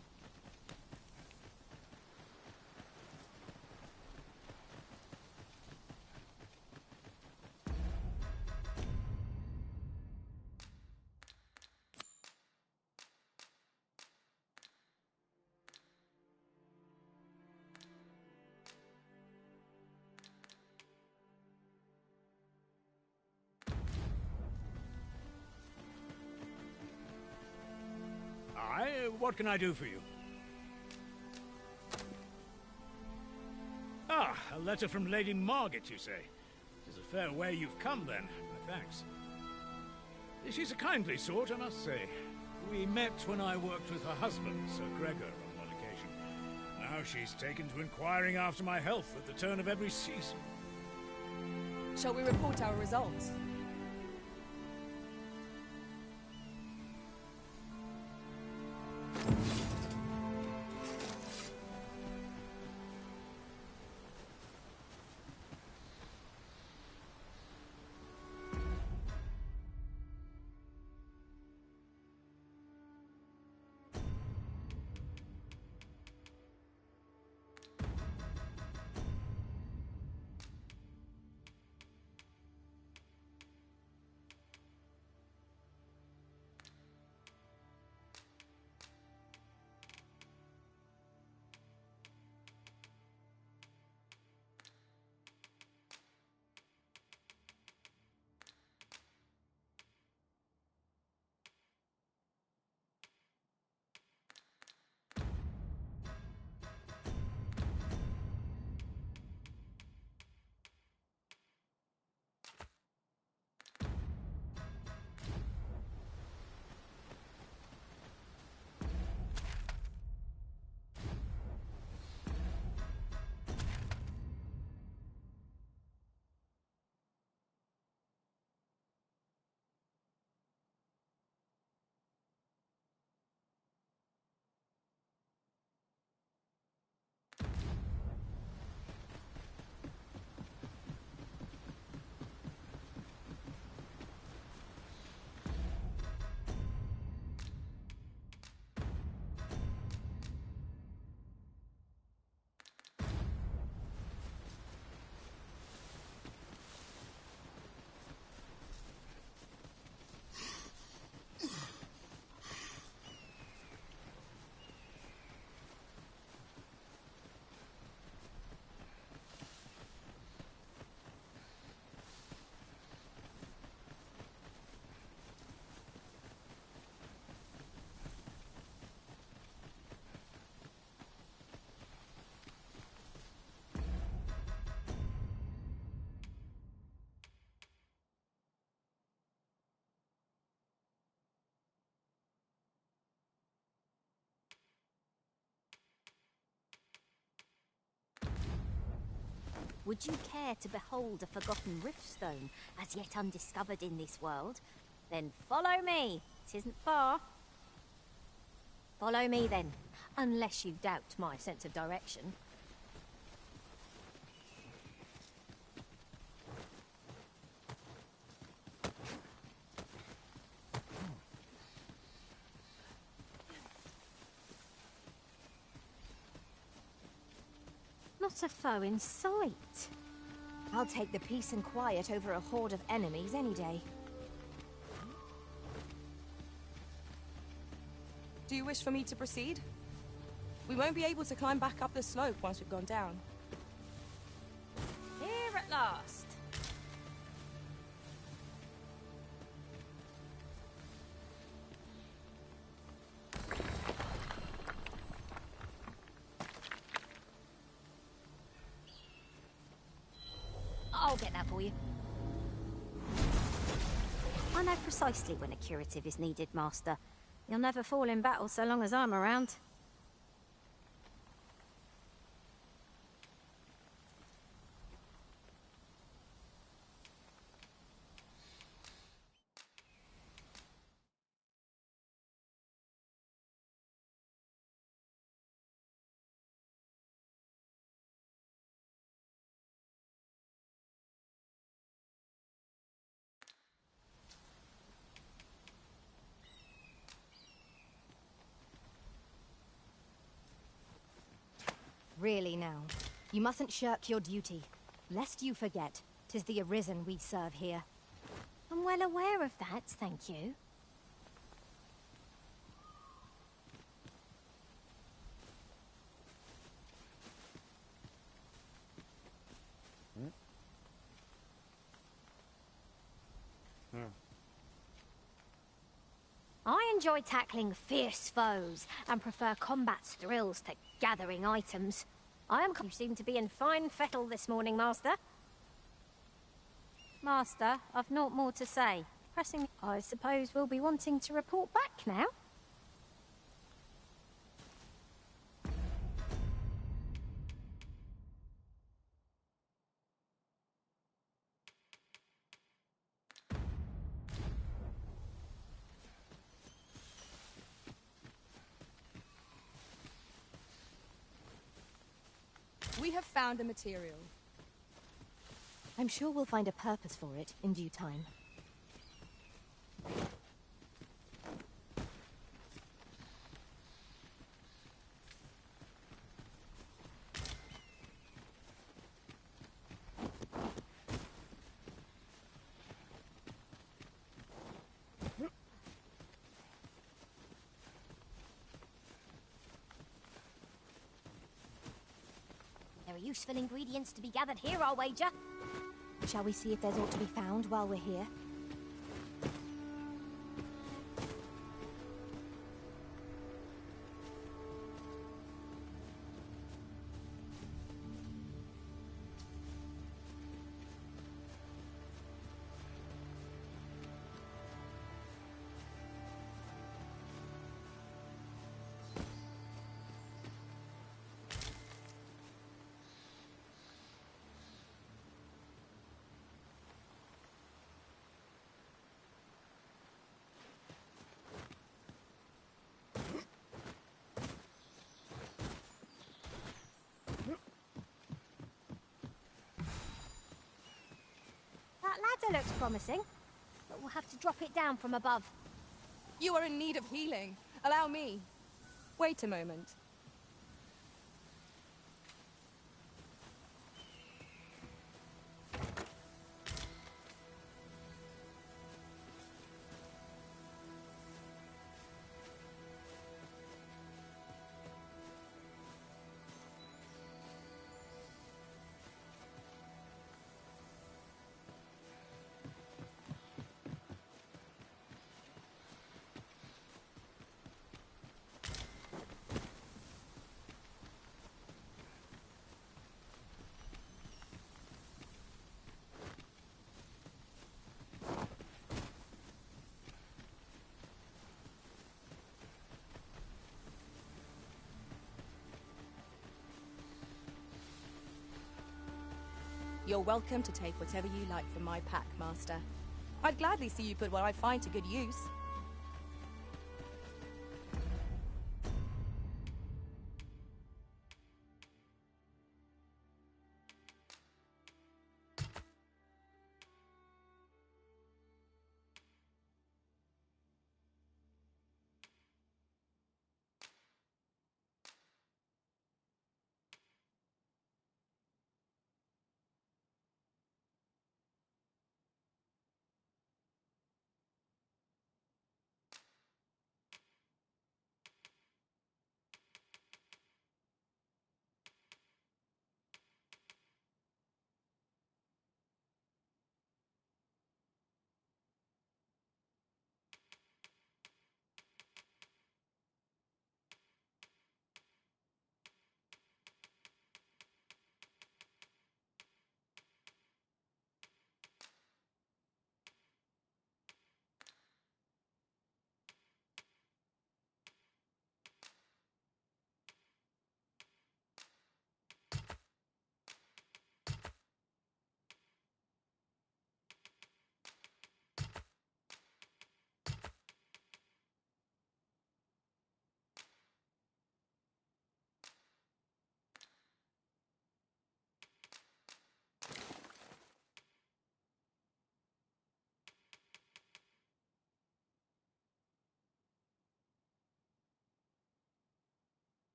What can I do for you? Ah, a letter from Lady Margaret, you say? It is a fair way you've come, then. My thanks. She's a kindly sort, I must say. We met when I worked with her husband, Sir Gregor, on one occasion. Now she's taken to inquiring after my health at the turn of every season.
Shall we report our results?
Would you care to behold a forgotten riftstone as yet undiscovered in this world? Then follow me. It isn't far. Follow me then, unless you doubt my sense of direction. Not a foe in sight. I'll take the peace and quiet over a horde of enemies any day.
Do you wish for me to proceed? We won't be able to climb back up the slope once we've gone down.
Here at last. I'll get that for you. I know precisely when a curative is needed, Master. You'll never fall in battle so long as I'm around. Really now, you mustn't shirk your duty, lest you forget 'tis the Arisen we serve here. I'm well aware of that, thank you. I enjoy tackling fierce foes and prefer combat's thrills to gathering items. You seem to be in fine fettle this morning, Master. Master, I've naught more to say. Pressing, I suppose we'll be wanting to report back now.
We have found a material.
I'm sure we'll find a purpose for it in due time. There are useful ingredients to be gathered here, I'll wager. Shall we see if there's aught to be found while we're here? That ladder looks promising, but we'll have to drop it down from above.
You are in need of healing. Allow me. Wait a moment. You're welcome to take whatever you like from my pack, Master. I'd gladly see you put what I find to good use.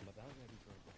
I'm about ready for a break.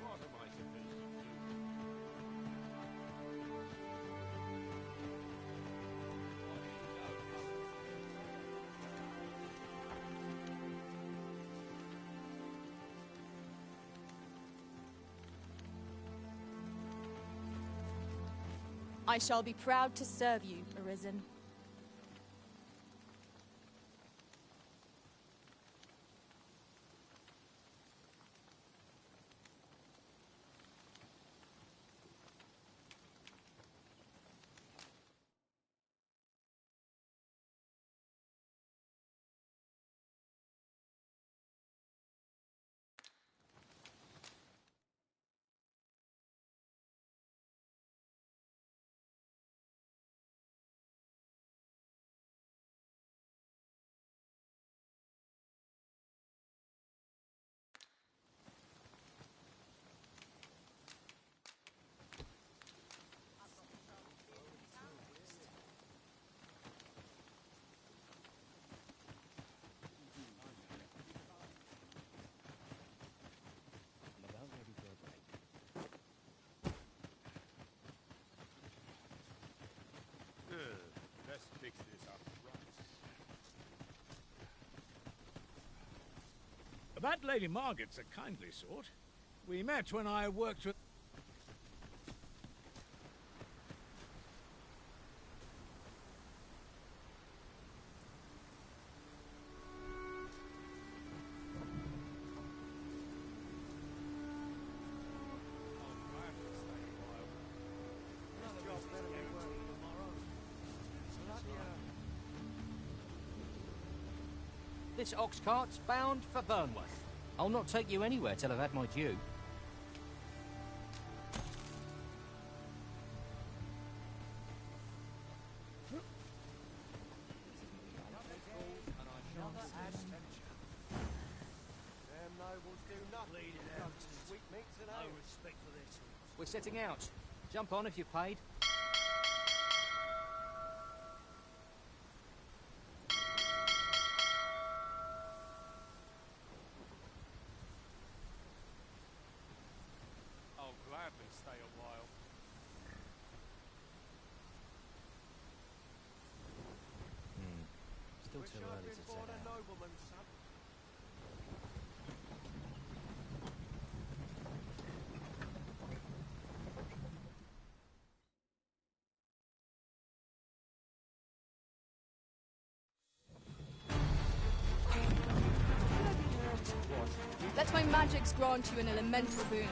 What am I supposed to do?
I shall be proud to serve you, Arisen.
I'm about ready for a break.
Let's fix this up right.
That Lady Margaret's a kindly sort. We met when I worked with...
This ox cart's bound for Burnworth. I'll not take you anywhere till I've had my due.
Bleed it out. No respect for their tools.
We're setting out. Jump on if you're paid.
I'll gladly stay a while.
Still too early to set out.
Nobleman, son.
Let my magics grant you an elemental boon.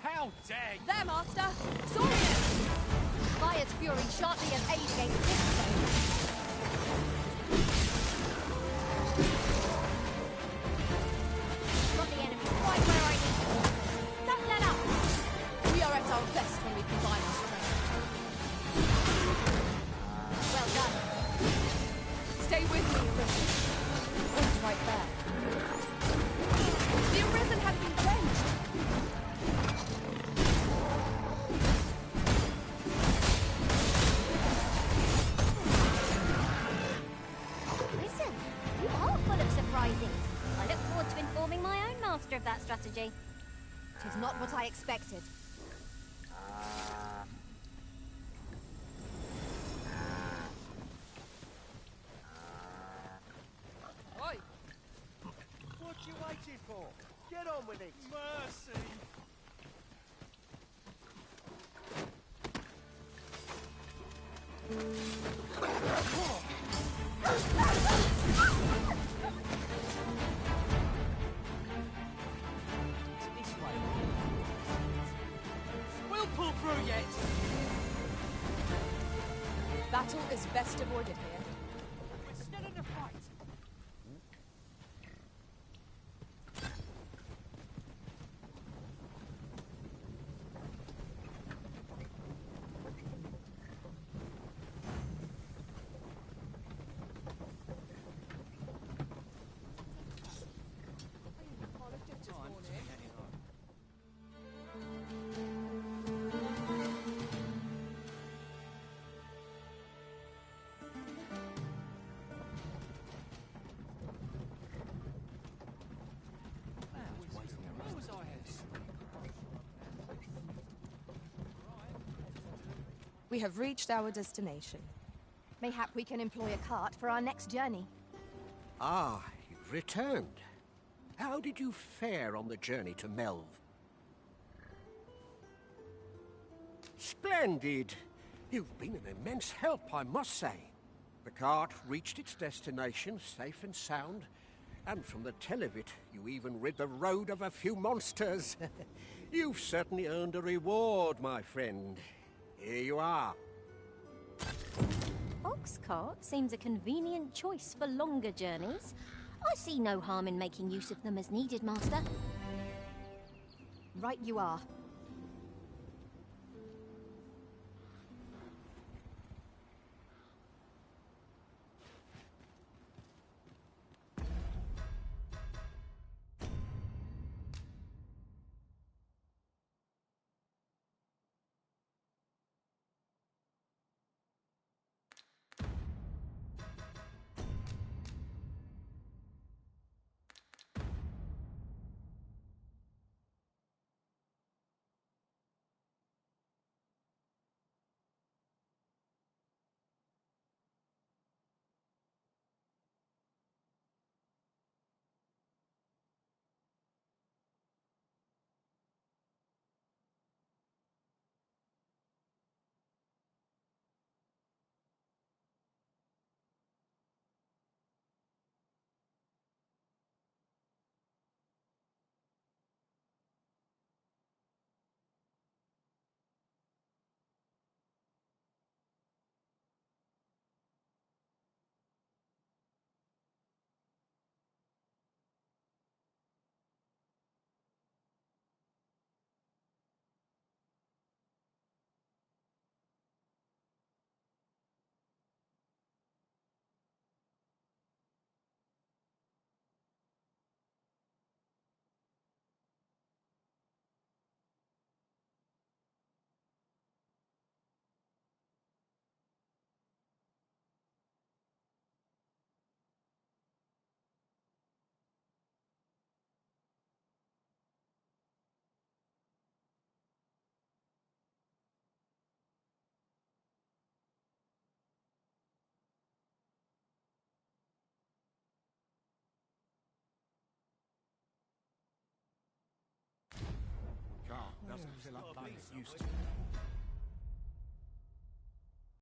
How dare you!
There, Master! Saurian!
Fire's fury sharply and aid against this stone. Got the enemy right where I need them. Don't let up!
We are at our best when we combine our strength.
Well done.
Stay with me, Arisen. One's right there. The Arisen have been drenched!
Listen, you are full of surprises. I look forward to informing my own master of that strategy.
Tis not what I expected.
Oi! What you waiting for? Get on with it!
Mercy!
This way.
We'll pull through yet!
Battle is best avoided here.
We're still in the fight!
We have reached our destination.
Mayhap we can employ a cart for our next journey.
Ah, you've returned. How did you fare on the journey to Melv? Splendid! You've been an immense help, I must say. The cart reached its destination safe and sound, and from the tell of it, you even rid the road of a few monsters. You've certainly earned a reward, my friend. Here you are.
Ox cart seems a convenient choice for longer journeys. I see no harm in making use of them as needed, Master.
Right you are.
fill up like it used to.